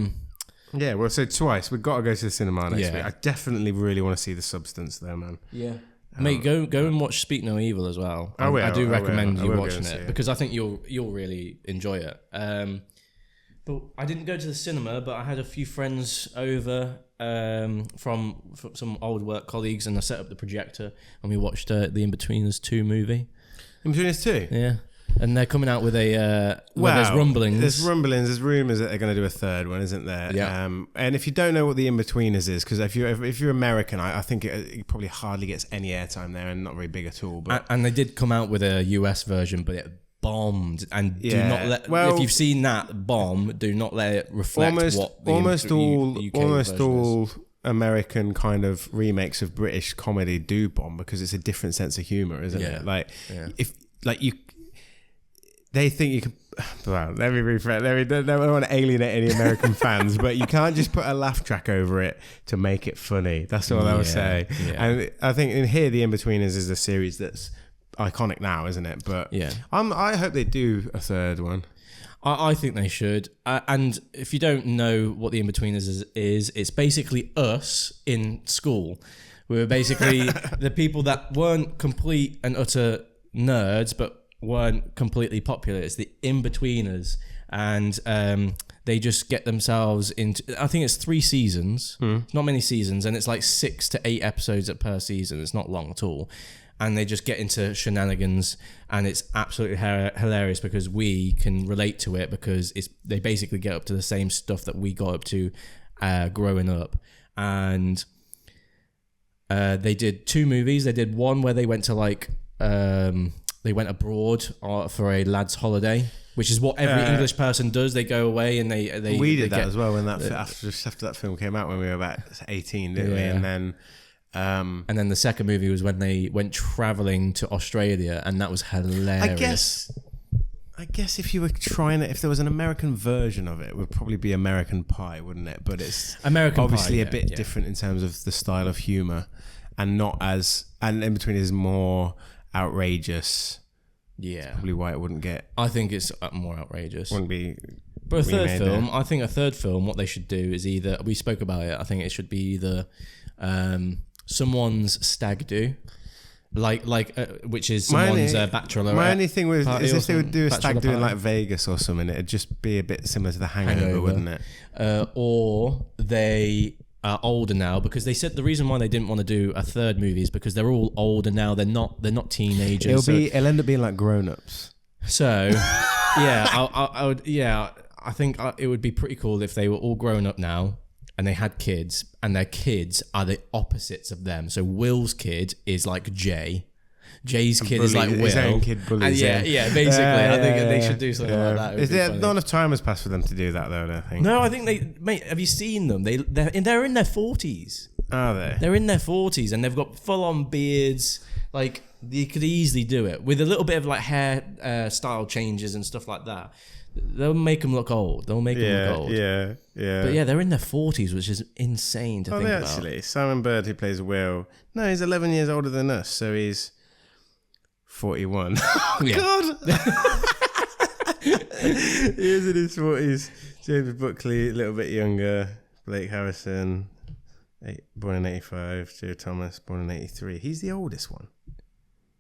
Speaker 1: yeah, well, so twice we've got to go to the cinema next week. I definitely really want to see The Substance, though, man.
Speaker 2: Yeah. Mate, go and watch Speak No Evil as well. I do recommend you watching it because I think you'll really enjoy it. But I didn't go to the cinema, but I had a few friends over from some old work colleagues, and I set up the projector and we watched the In-Betweeners 2 movie.
Speaker 1: In-Betweeners 2?
Speaker 2: Yeah. And they're coming out with a there's rumblings.
Speaker 1: There's rumours that they're going to do a third one, isn't there?
Speaker 2: Yeah.
Speaker 1: And if you don't know what the In-Betweeners is, because if you're American, I think it probably hardly gets any airtime there and not very big at all. But
Speaker 2: and they did come out with a US version, but it bombed. And do not let if you've seen that bomb, do not let it reflect what the
Speaker 1: almost all
Speaker 2: is.
Speaker 1: American kind of remakes of British comedy do bomb because it's a different sense of humour, isn't it? Like if like you. They think you can. Well, let me rephrase. I don't want to alienate any American fans, but you can't just put a laugh track over it to make it funny. That's all I would say. Yeah. And I think in here, The In-Betweeners is a series that's iconic now, isn't it? But I hope they do a third one.
Speaker 2: I think they should. And if you don't know what The In-Betweeners is, it's basically us in school. We were basically the people that weren't complete and utter nerds, but weren't completely popular. It's the In-Betweeners, and they just get themselves into, I think it's 3 seasons, not many seasons, and it's like 6 to 8 episodes per season. It's not long at all, and they just get into shenanigans, and it's absolutely hilarious because we can relate to it because they basically get up to the same stuff that we got up to growing up. And they did 2 movies. They did one where they went to like they went abroad for a lad's holiday, which is what every English person does. They go away and they
Speaker 1: we did that as well when after that film came out when we were about 18, didn't we? And
Speaker 2: then the second movie was when they went traveling to Australia, and that was hilarious.
Speaker 1: I guess if you were trying it, if there was an American version of it, it would probably be American Pie, wouldn't it? But it's obviously a bit different in terms of the style of humour, and In-Between is more outrageous.
Speaker 2: Yeah,
Speaker 1: probably why it wouldn't get.
Speaker 2: I think it's more outrageous.
Speaker 1: Wouldn't be.
Speaker 2: But I think a third film, what they should do is either, we spoke about it, I think it should be either someone's stag do, which is someone's bachelorette.
Speaker 1: My only thing is if they would do a stag do in like Vegas or something, it'd just be a bit similar to The Hangover. Wouldn't it? Or
Speaker 2: they are older now, because they said the reason why they didn't want to do a third movie is because they're all older now. They're not teenagers.
Speaker 1: It'll end up being like Grown Ups.
Speaker 2: So I would I think it would be pretty cool if they were all grown up now and they had kids, and their kids are the opposites of them. So Will's kid is like Jay. Jay's kid is like Will.
Speaker 1: His own kid bullies him.
Speaker 2: Yeah, basically. I think they should do something like that.
Speaker 1: Is there not enough time has passed for them to do that, though, I don't think?
Speaker 2: No, I think mate, have you seen them? They're in their 40s.
Speaker 1: Are they?
Speaker 2: They're in their 40s and they've got full-on beards. Like, you could easily do it with a little bit of like hair style changes and stuff like that. They'll make them look old. They'll make them look old.
Speaker 1: Yeah.
Speaker 2: But yeah, they're in their 40s, which is insane to think about.
Speaker 1: Actually, Simon Bird, who plays Will, no, he's 11 years older than us, so he's 41. Oh,
Speaker 2: Yeah.
Speaker 1: God! He is in his 40s. James Buckley, a little bit younger. Blake Harrison, born in 85. Joe Thomas, born in 83. He's the oldest one.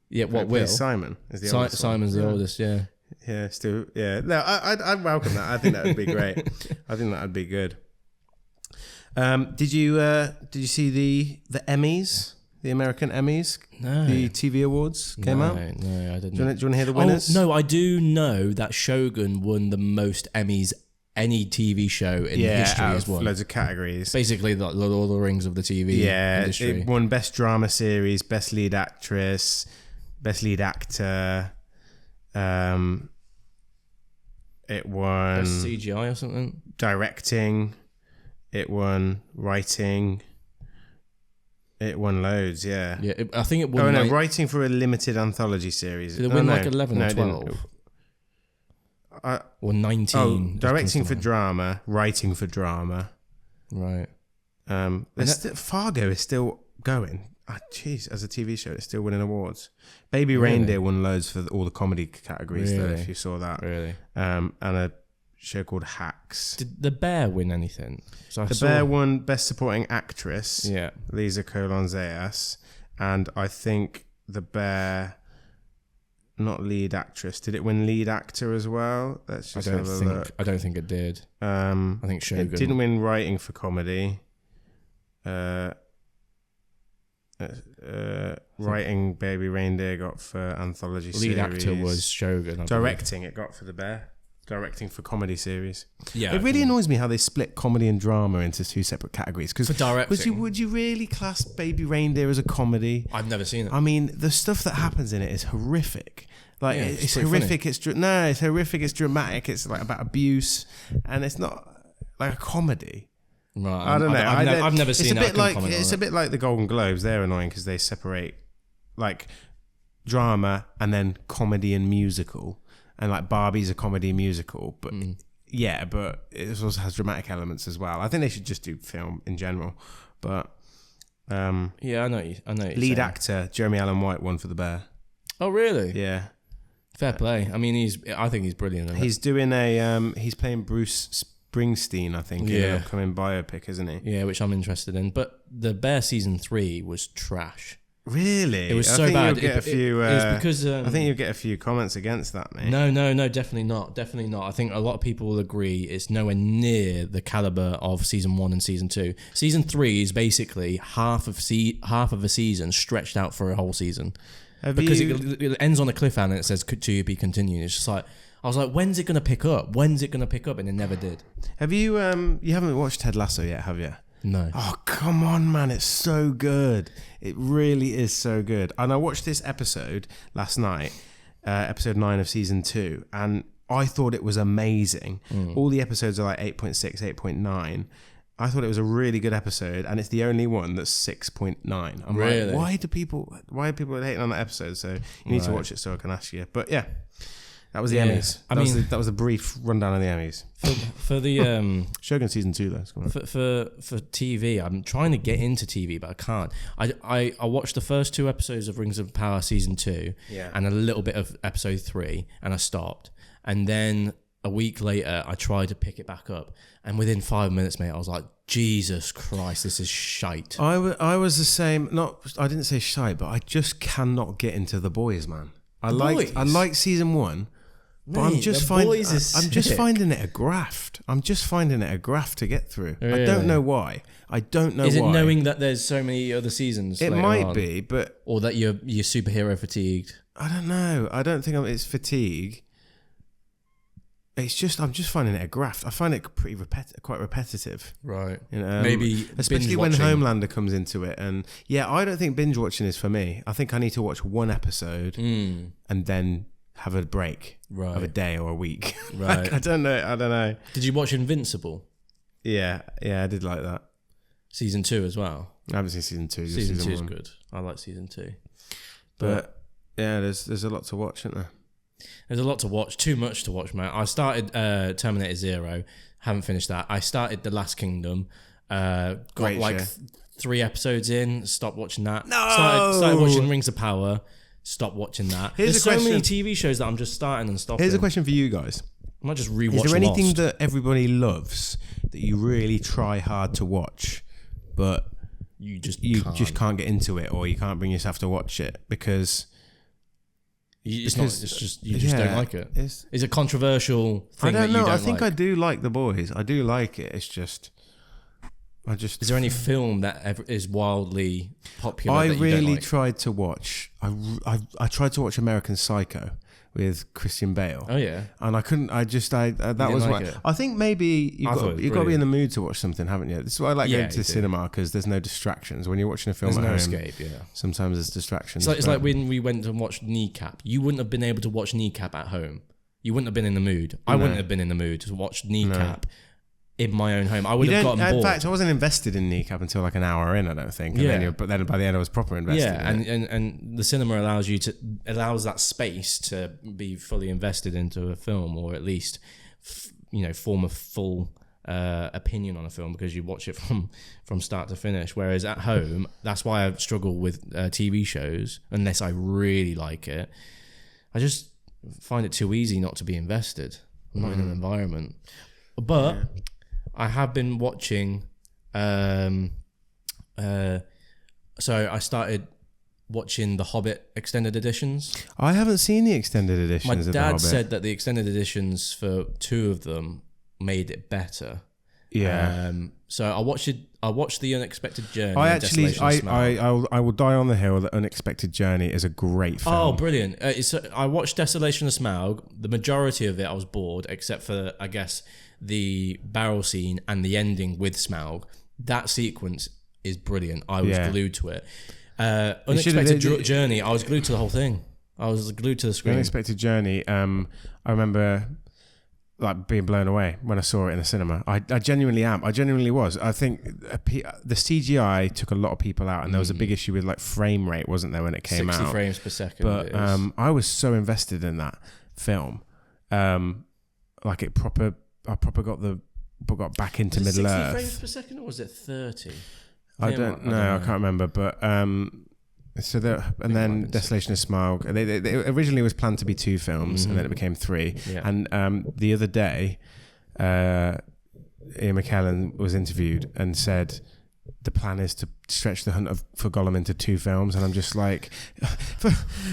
Speaker 2: Yeah, what Will?
Speaker 1: Simon is the oldest
Speaker 2: Simon's
Speaker 1: one.
Speaker 2: the oldest, yeah.
Speaker 1: Yeah, still, yeah. No, I'd welcome that. I think that would be great. I think that would be good. Did you see the Emmys, the American Emmys?
Speaker 2: No.
Speaker 1: The TV awards came out?
Speaker 2: No, I didn't.
Speaker 1: Do you want to hear the winners?
Speaker 2: Oh, no, I do know that Shogun won the most Emmys any TV show in history
Speaker 1: out
Speaker 2: has
Speaker 1: of
Speaker 2: won.
Speaker 1: loads of categories.
Speaker 2: Basically, the Lord of the Rings of the TV industry.
Speaker 1: It won Best Drama Series, Best Lead Actress, Best Lead Actor. It won
Speaker 2: Best CGI or something.
Speaker 1: Directing. It won Writing. It won loads, yeah.
Speaker 2: Yeah, I think it won.
Speaker 1: Oh no, writing for a limited anthology series.
Speaker 2: Did it win like 11 or 12? Or 19.
Speaker 1: Oh, directing for drama, writing for drama.
Speaker 2: Right.
Speaker 1: Fargo is still going. Jeez, as a TV show, it's still winning awards. Baby Reindeer won loads for all the comedy categories, though, if you saw that.
Speaker 2: Really?
Speaker 1: And a show called Hacks.
Speaker 2: Did The Bear win anything?
Speaker 1: Bear won Best Supporting Actress.
Speaker 2: Yeah.
Speaker 1: Lisa Colon-Zayas. And I think The Bear, not lead actress. Did it win lead actor as well? Let's just have a look.
Speaker 2: I don't think it did. I think Shogun.
Speaker 1: It didn't win writing for comedy. Writing Baby Reindeer got for anthology series.
Speaker 2: Lead actor was Shogun.
Speaker 1: Directing it got for The Bear. Directing for comedy series.
Speaker 2: Yeah,
Speaker 1: it really annoys me how they split comedy and drama into two separate categories. Because
Speaker 2: for directing,
Speaker 1: would you really class Baby Reindeer as a comedy?
Speaker 2: I've never seen it.
Speaker 1: I mean, the stuff that happens in it is horrific. Like it's horrific.
Speaker 2: Funny.
Speaker 1: It's horrific. It's dramatic. It's like about abuse, and it's not like a comedy.
Speaker 2: Right,
Speaker 1: I don't know.
Speaker 2: I've never seen it.
Speaker 1: It's a bit like the Golden Globes. They're annoying because they separate like drama and then comedy and musical. And like Barbie's a comedy musical, but but it also has dramatic elements as well. I think they should just do film in general. But
Speaker 2: yeah, I know.
Speaker 1: Lead actor Jeremy Allen White won for The Bear.
Speaker 2: Oh really?
Speaker 1: Yeah.
Speaker 2: Fair play. I mean, I think he's brilliant.
Speaker 1: He's doing he's playing Bruce Springsteen, I think, in an upcoming biopic, isn't he?
Speaker 2: Yeah, which I'm interested in. But The Bear season 3 was trash.
Speaker 1: Really?
Speaker 2: It was so bad.
Speaker 1: You'll get a few,
Speaker 2: it was because
Speaker 1: I think you'll get a few comments against that, mate.
Speaker 2: No, definitely not. Definitely not. I think a lot of people will agree it's nowhere near the caliber of season 1 and season 2. Season 3 is basically half of a season stretched out for a whole season. It ends on a cliffhanger and it says to be continued. It's just like, I was like, when's it going to pick up? And it never did.
Speaker 1: Have you you haven't watched Ted Lasso yet, have you?
Speaker 2: No.
Speaker 1: Oh, come on, man. It's so good. It really is so good. And I watched this episode last night, episode 9 of season 2, and I thought it was amazing. All the episodes are like 8.6, 8.9. I thought it was a really good episode, and it's the only one that's 6.9. I'm
Speaker 2: really?
Speaker 1: like, why are people hating on that episode? So you need to watch it so I can ask you. But yeah. That was the Emmys. That was a brief rundown of the Emmys.
Speaker 2: For the
Speaker 1: Shogun season 2 though.
Speaker 2: For TV, I'm trying to get into TV, but I can't. I watched the first 2 episodes of Rings of Power season 2, and a little bit of episode 3, and I stopped. And then a week later, I tried to pick it back up, and within 5 minutes, mate, I was like, Jesus Christ, this is shite.
Speaker 1: I was the same. I didn't say shite, but I just cannot get into The Boys, man. I like season 1. But I'm just finding it a graft. I'm just finding it a graft to get through. Really? I don't know why. Is it
Speaker 2: knowing that there's so many other seasons?
Speaker 1: It might be, but
Speaker 2: or that you're superhero fatigued.
Speaker 1: I don't know. I don't think it's fatigue. It's just I'm just finding it a graft. I find it pretty quite repetitive.
Speaker 2: Right.
Speaker 1: You know,
Speaker 2: maybe
Speaker 1: especially when
Speaker 2: binge-watching.
Speaker 1: Homelander comes into it. And yeah, I don't think binge watching is for me. I think I need to watch one episode and then have a break of a day or a week.
Speaker 2: Right.
Speaker 1: Like, I don't know.
Speaker 2: Did you watch Invincible?
Speaker 1: Yeah, I did like that.
Speaker 2: Season 2 as well.
Speaker 1: I haven't seen season 2.
Speaker 2: Season 2 is
Speaker 1: 1.
Speaker 2: good. I like season 2.
Speaker 1: But yeah, there's a lot to watch, isn't there?
Speaker 2: There's a lot to watch. Too much to watch, man. I started Terminator Zero. Haven't finished that. I started The Last Kingdom. Got
Speaker 1: Great
Speaker 2: like
Speaker 1: show.
Speaker 2: 3 episodes in. Stopped watching that.
Speaker 1: No!
Speaker 2: Started watching Rings of Power. Stopped watching that.
Speaker 1: Here's
Speaker 2: There's
Speaker 1: a
Speaker 2: so many
Speaker 1: question.
Speaker 2: TV shows that I'm just starting and stopping.
Speaker 1: Here's a question for you guys.
Speaker 2: I might just rewatch
Speaker 1: Is there anything
Speaker 2: Lost.
Speaker 1: that everybody loves that you really try hard to watch, but
Speaker 2: you just
Speaker 1: can't get into it, or you can't bring yourself to watch it because
Speaker 2: you just
Speaker 1: yeah,
Speaker 2: don't like it. It's a controversial
Speaker 1: I
Speaker 2: thing that
Speaker 1: don't
Speaker 2: you
Speaker 1: know.
Speaker 2: don't
Speaker 1: I think
Speaker 2: like.
Speaker 1: I do like The Boys. I do like it. It's just
Speaker 2: Is there any film that is wildly popular?
Speaker 1: I
Speaker 2: that you
Speaker 1: really
Speaker 2: don't like?
Speaker 1: tried to watch. I tried to watch American Psycho with Christian Bale.
Speaker 2: Oh yeah,
Speaker 1: And I couldn't. I that was
Speaker 2: like
Speaker 1: what
Speaker 2: it?
Speaker 1: I think. Maybe
Speaker 2: I thought it was
Speaker 1: you've got to be in
Speaker 2: brilliant.
Speaker 1: the mood to watch something, haven't you? This is why I like
Speaker 2: Yeah,
Speaker 1: going to
Speaker 2: you
Speaker 1: the
Speaker 2: do.
Speaker 1: cinema, because there's no distractions when you're watching a film.
Speaker 2: there's
Speaker 1: at
Speaker 2: no
Speaker 1: home,
Speaker 2: escape. Yeah,
Speaker 1: Sometimes there's distractions.
Speaker 2: it's
Speaker 1: but-
Speaker 2: like when we went and watched Kneecap. You wouldn't have been able to watch Kneecap at home. You wouldn't have been in the mood. I
Speaker 1: No.
Speaker 2: wouldn't have been in the mood to watch Kneecap in my own home. I would
Speaker 1: You
Speaker 2: have
Speaker 1: don't-
Speaker 2: gotten
Speaker 1: in
Speaker 2: bored.
Speaker 1: fact, I wasn't invested in Kneecap until like an hour in, I don't think. And
Speaker 2: Yeah.
Speaker 1: but then by the end, I was proper invested.
Speaker 2: Yeah,
Speaker 1: in it.
Speaker 2: and the cinema allows that space to be fully invested into a film, or at least form a full opinion on a film, because you watch it from start to finish. Whereas at home, that's why I struggle with TV shows unless I really like it. I just find it too easy not to be invested. I'm not in an environment, but I have been watching. So I started watching the Hobbit extended editions.
Speaker 1: I haven't seen the extended
Speaker 2: My
Speaker 1: editions of The
Speaker 2: dad
Speaker 1: Hobbit.
Speaker 2: said that the extended editions for 2 of them made it better.
Speaker 1: Yeah.
Speaker 2: So I watched The Unexpected Journey.
Speaker 1: I
Speaker 2: and
Speaker 1: actually,
Speaker 2: Desolation of Smaug.
Speaker 1: I will die on the hill that Unexpected Journey is a great film.
Speaker 2: Oh, brilliant! I watched Desolation of Smaug. The majority of it, I was bored, except for, I guess, the barrel scene and the ending with Smaug. That sequence is brilliant. I was glued to it. Unexpected Journey, I was glued to the whole thing. I was glued to the
Speaker 1: The
Speaker 2: screen.
Speaker 1: Unexpected Journey, I remember like being blown away when I saw it in the cinema. I genuinely am. I genuinely was. I think the CGI took a lot of people out, and there was a big issue with like frame rate, wasn't there, when it came
Speaker 2: 60
Speaker 1: out?
Speaker 2: frames per second.
Speaker 1: But
Speaker 2: it is.
Speaker 1: I was so invested in that film. Like I proper got back into
Speaker 2: Was it
Speaker 1: Middle
Speaker 2: 60
Speaker 1: Earth.
Speaker 2: frames per second, or was it 30?
Speaker 1: I don't know. I can't remember. But so there, and then Desolation of Smaug. They originally was planned to be 2 films, and then it became 3.
Speaker 2: Yeah.
Speaker 1: And the other day, Ian McKellen was interviewed and said the plan is to stretch the hunt for Gollum into 2 films, and I'm just like,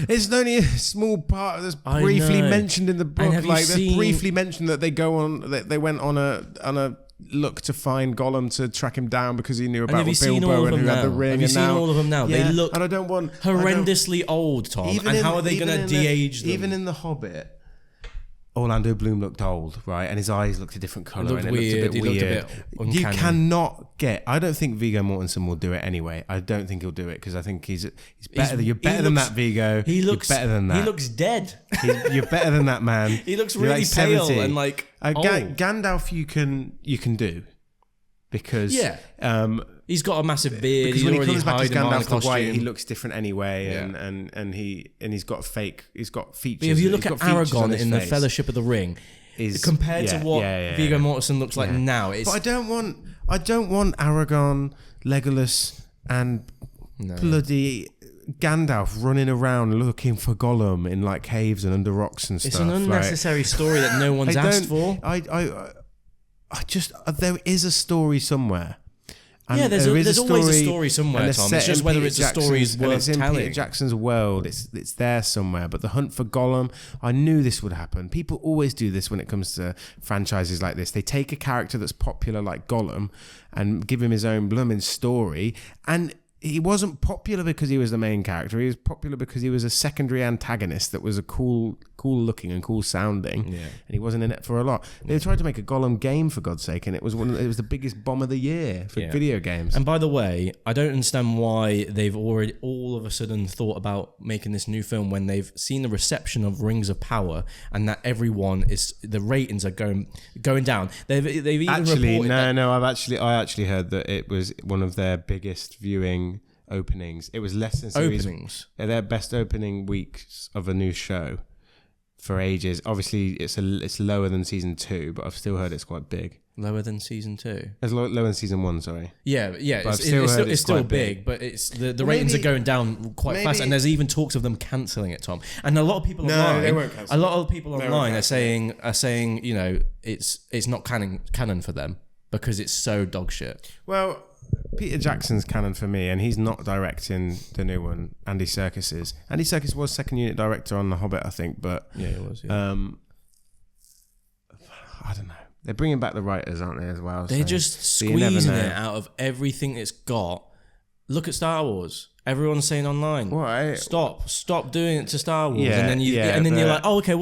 Speaker 1: it's only a small part that's
Speaker 2: I
Speaker 1: briefly
Speaker 2: know.
Speaker 1: mentioned in the book.
Speaker 2: have you
Speaker 1: Like, they
Speaker 2: seen-
Speaker 1: briefly mentioned that they went on a look to find Gollum to track him down because he knew
Speaker 2: And
Speaker 1: about
Speaker 2: have you seen all
Speaker 1: Bilbo
Speaker 2: of
Speaker 1: and
Speaker 2: them
Speaker 1: who had the
Speaker 2: now?
Speaker 1: ring.
Speaker 2: Have you
Speaker 1: and
Speaker 2: seen
Speaker 1: now,
Speaker 2: all of them now?
Speaker 1: Yeah,
Speaker 2: They look
Speaker 1: and I don't want
Speaker 2: horrendously old, Tom. And how are they going to de-age them?
Speaker 1: Even in The Hobbit, Orlando Bloom looked old, right? And his eyes looked a different colour.
Speaker 2: looked
Speaker 1: and it
Speaker 2: weird.
Speaker 1: looked a
Speaker 2: He
Speaker 1: bit
Speaker 2: looked a
Speaker 1: weird.
Speaker 2: bit
Speaker 1: You
Speaker 2: uncanny.
Speaker 1: cannot get... I don't think Viggo Mortensen will do it anyway. I don't think he'll do it because I think he's better. You're better than that, Viggo. You're better than that.
Speaker 2: He looks dead.
Speaker 1: You're better than that, man.
Speaker 2: He looks
Speaker 1: You're
Speaker 2: really
Speaker 1: like
Speaker 2: pale
Speaker 1: 70.
Speaker 2: and like old.
Speaker 1: Gandalf you can do because
Speaker 2: He's got a massive beard.
Speaker 1: because
Speaker 2: He's
Speaker 1: when he
Speaker 2: already
Speaker 1: comes back as
Speaker 2: hiding behind
Speaker 1: Gandalf
Speaker 2: a
Speaker 1: the White,
Speaker 2: costume.
Speaker 1: he looks different anyway,
Speaker 2: Yeah.
Speaker 1: and he's got features.
Speaker 2: But if you look
Speaker 1: he's
Speaker 2: at
Speaker 1: got features on
Speaker 2: Aragorn
Speaker 1: his
Speaker 2: in the
Speaker 1: face.
Speaker 2: Fellowship of the Ring, compared to what Viggo Mortensen looks like now, it's
Speaker 1: But I don't want Aragorn, Legolas, and bloody Gandalf running around looking for Gollum in like caves and under rocks and stuff.
Speaker 2: it's an unnecessary story that no one's asked for.
Speaker 1: I just there is a story somewhere. And
Speaker 2: Yeah, there's always a story somewhere,
Speaker 1: and
Speaker 2: Tom.
Speaker 1: set
Speaker 2: It's just
Speaker 1: in
Speaker 2: whether
Speaker 1: Peter
Speaker 2: it's a story is
Speaker 1: Jackson's- and
Speaker 2: worth
Speaker 1: it's in
Speaker 2: telling.
Speaker 1: Peter Jackson's world. It's there somewhere. But the hunt for Gollum, I knew this would happen. People always do this when it comes to franchises like this. They take a character that's popular like Gollum and give him his own blooming story. And he wasn't popular because he was the main character. He was popular because he was a secondary antagonist that was a cool looking and cool sounding.
Speaker 2: Yeah.
Speaker 1: And he wasn't in it for a lot. They tried to make a Gollum game, for God's sake, and it was the biggest bomb of the year for video games.
Speaker 2: And by the way, I don't understand why they've already all of a sudden thought about making this new film when they've seen the reception of Rings of Power and that the ratings are going down. They've even reported
Speaker 1: I actually heard that it was one of their biggest viewing openings. It was less than
Speaker 2: openings.
Speaker 1: Their best opening weeks of a new show for ages. Obviously, it's lower than season 2, but I've still heard it's quite big.
Speaker 2: Lower than season 2?
Speaker 1: It's lower than season 1, sorry.
Speaker 2: Yeah.
Speaker 1: But
Speaker 2: It's still big, but it's the ratings are going down quite fast, and there's even talks of them cancelling it, Tom. And a lot of people online,
Speaker 1: they won't cancel.
Speaker 2: A lot of people online are saying, it's not canon for them because it's so dog shit.
Speaker 1: Well, Peter Jackson's canon for me, and he's not directing the new one. Andy Serkis is. Andy Serkis was second unit director on The Hobbit, I think, but
Speaker 2: yeah, it was. Yeah.
Speaker 1: I don't know. They're bringing back the writers, aren't they, as well?
Speaker 2: They're just squeezing it out of everything it's got. Look at Star Wars. Everyone's saying online, stop doing it to Star Wars, and then you're like, oh, okay,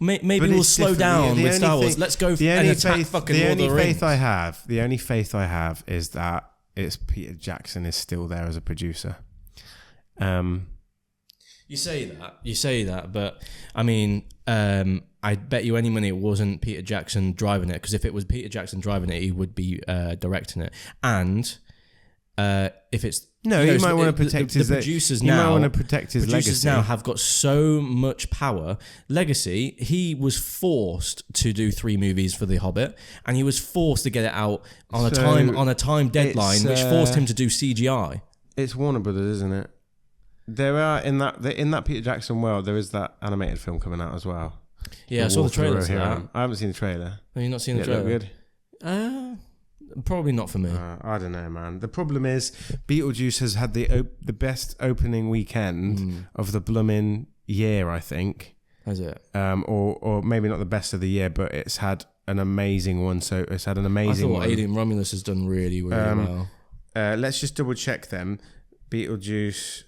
Speaker 2: maybe we'll slow down with Star Wars. Let's go and attack fucking Lord of the Rings.
Speaker 1: The only faith I have is that it's Peter Jackson is still there as a producer.
Speaker 2: You say that, but I mean, I bet you any money it wasn't Peter Jackson driving it, because if it was Peter Jackson driving it, he would be directing it. And if it's
Speaker 1: he might want to protect his
Speaker 2: producers
Speaker 1: now. He might want to protect his legacy.
Speaker 2: Producers now have got so much power. Legacy, he was forced to do 3 movies for The Hobbit, and he was forced to get it out on a time deadline, which forced him to do CGI.
Speaker 1: It's Warner Brothers, isn't it? There are in that Peter Jackson world, there is that animated film coming out as well.
Speaker 2: Yeah, I saw the trailer for that.
Speaker 1: I haven't seen the trailer.
Speaker 2: Have you not seen the trailer?
Speaker 1: Look
Speaker 2: good? Probably not for me.
Speaker 1: I don't know, man. The problem is Beetlejuice has had the best opening weekend of the blooming year, I think.
Speaker 2: Has it?
Speaker 1: Or maybe not the best of the year, but it's had an amazing one. So it's had an amazing one.
Speaker 2: I thought Alien Romulus has done really, really well.
Speaker 1: Let's just double check them. Beetlejuice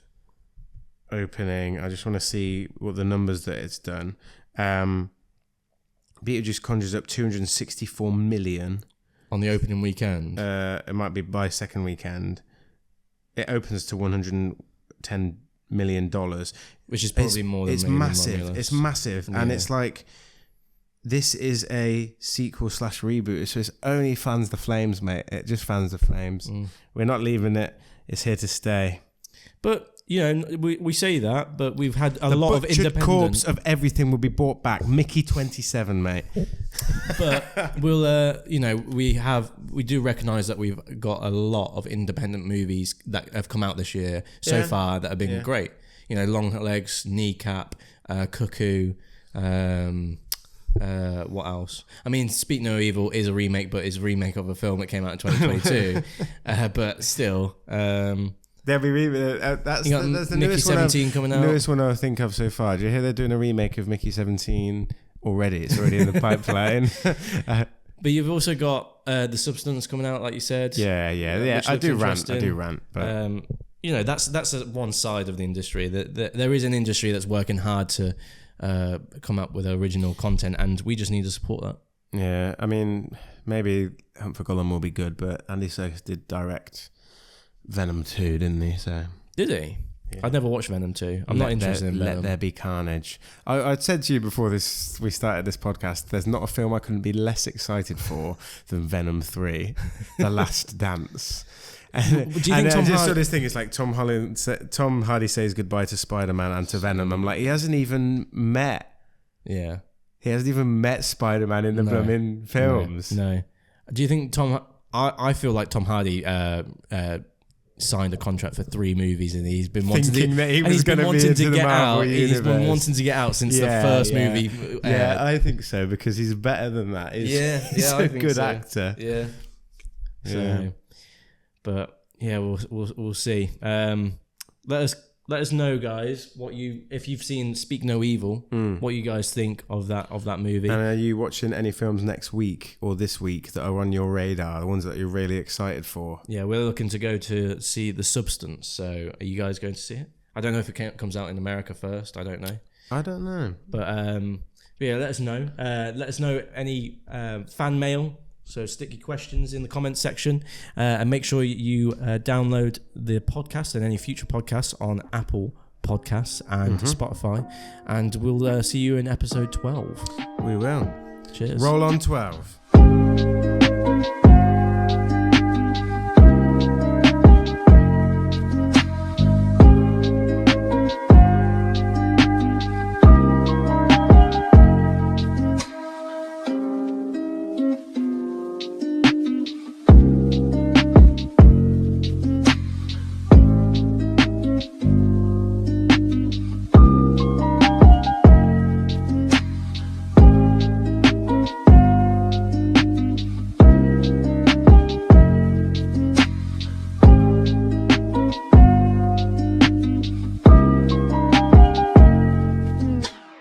Speaker 1: opening. I just want to see what the numbers that it's done. Beetlejuice conjures up 264 million.
Speaker 2: On the opening weekend?
Speaker 1: It might be by second weekend. It opens to $110 million.
Speaker 2: Which is probably more than
Speaker 1: it's massive. It's massive. Yeah. And it's like, this is a sequel / reboot. So it's only fans the flames, mate. It just fans the flames. We're not leaving it. It's here to stay.
Speaker 2: But, we say that, but we've had a lot of independent...
Speaker 1: The corpse of everything will be brought back. Mickey 27, mate.
Speaker 2: But we'll, we do recognise that we've got a lot of independent movies that have come out this year so far that have been great. Long Legs, Kneecap, Cuckoo, what else? I mean, Speak No Evil is a remake, but it's a remake of a film that came out in 2022. But still...
Speaker 1: They'll be that's the
Speaker 2: Mickey 17 coming out.
Speaker 1: Newest one I think of so far. Do you hear they're doing a remake of Mickey 17 already? It's already in the pipeline.
Speaker 2: But you've also got The Substance coming out, like you said.
Speaker 1: Yeah. I do rant. But
Speaker 2: that's one side of the industry. There is an industry that's working hard to come up with original content, and we just need to support that.
Speaker 1: Yeah, I mean, maybe Hunt for Gollum will be good, but Andy Serkis did direct Venom 2, didn't he? So
Speaker 2: did he? Yeah. I've never watched Venom 2. I'm not interested in Venom.
Speaker 1: Let there be carnage. I said to you before we started this podcast, there's not a film I couldn't be less excited for than Venom 3, The Last Dance. And,
Speaker 2: do you think
Speaker 1: I just saw this thing. It's like Tom Hardy says goodbye to Spider-Man and to Venom. I'm like, he hasn't even met.
Speaker 2: Yeah.
Speaker 1: He hasn't even met Spider-Man in the blooming films.
Speaker 2: No. Do you think I feel like Tom Hardy signed a contract for 3 movies, and he's been wanting to get out. He's been wanting to get out since the first movie.
Speaker 1: Yeah, I think so, because he's better than that. He's a good actor.
Speaker 2: Yeah. So, but yeah, we'll see. Let us let us know, guys, if you've seen Speak No Evil, what you guys think of that movie.
Speaker 1: And are you watching any films next week or this week that are on your radar, the ones that you're really excited for?
Speaker 2: Yeah, we're looking to go to see The Substance. So are you guys going to see it? I don't know if it comes out in America first. I don't know.
Speaker 1: But
Speaker 2: yeah, let us know. Let us know any fan mail. So stick your questions in the comments section, and make sure you download the podcast and any future podcasts on Apple Podcasts and Spotify. And we'll see you in episode 12.
Speaker 1: We will.
Speaker 2: Cheers.
Speaker 1: Roll on 12.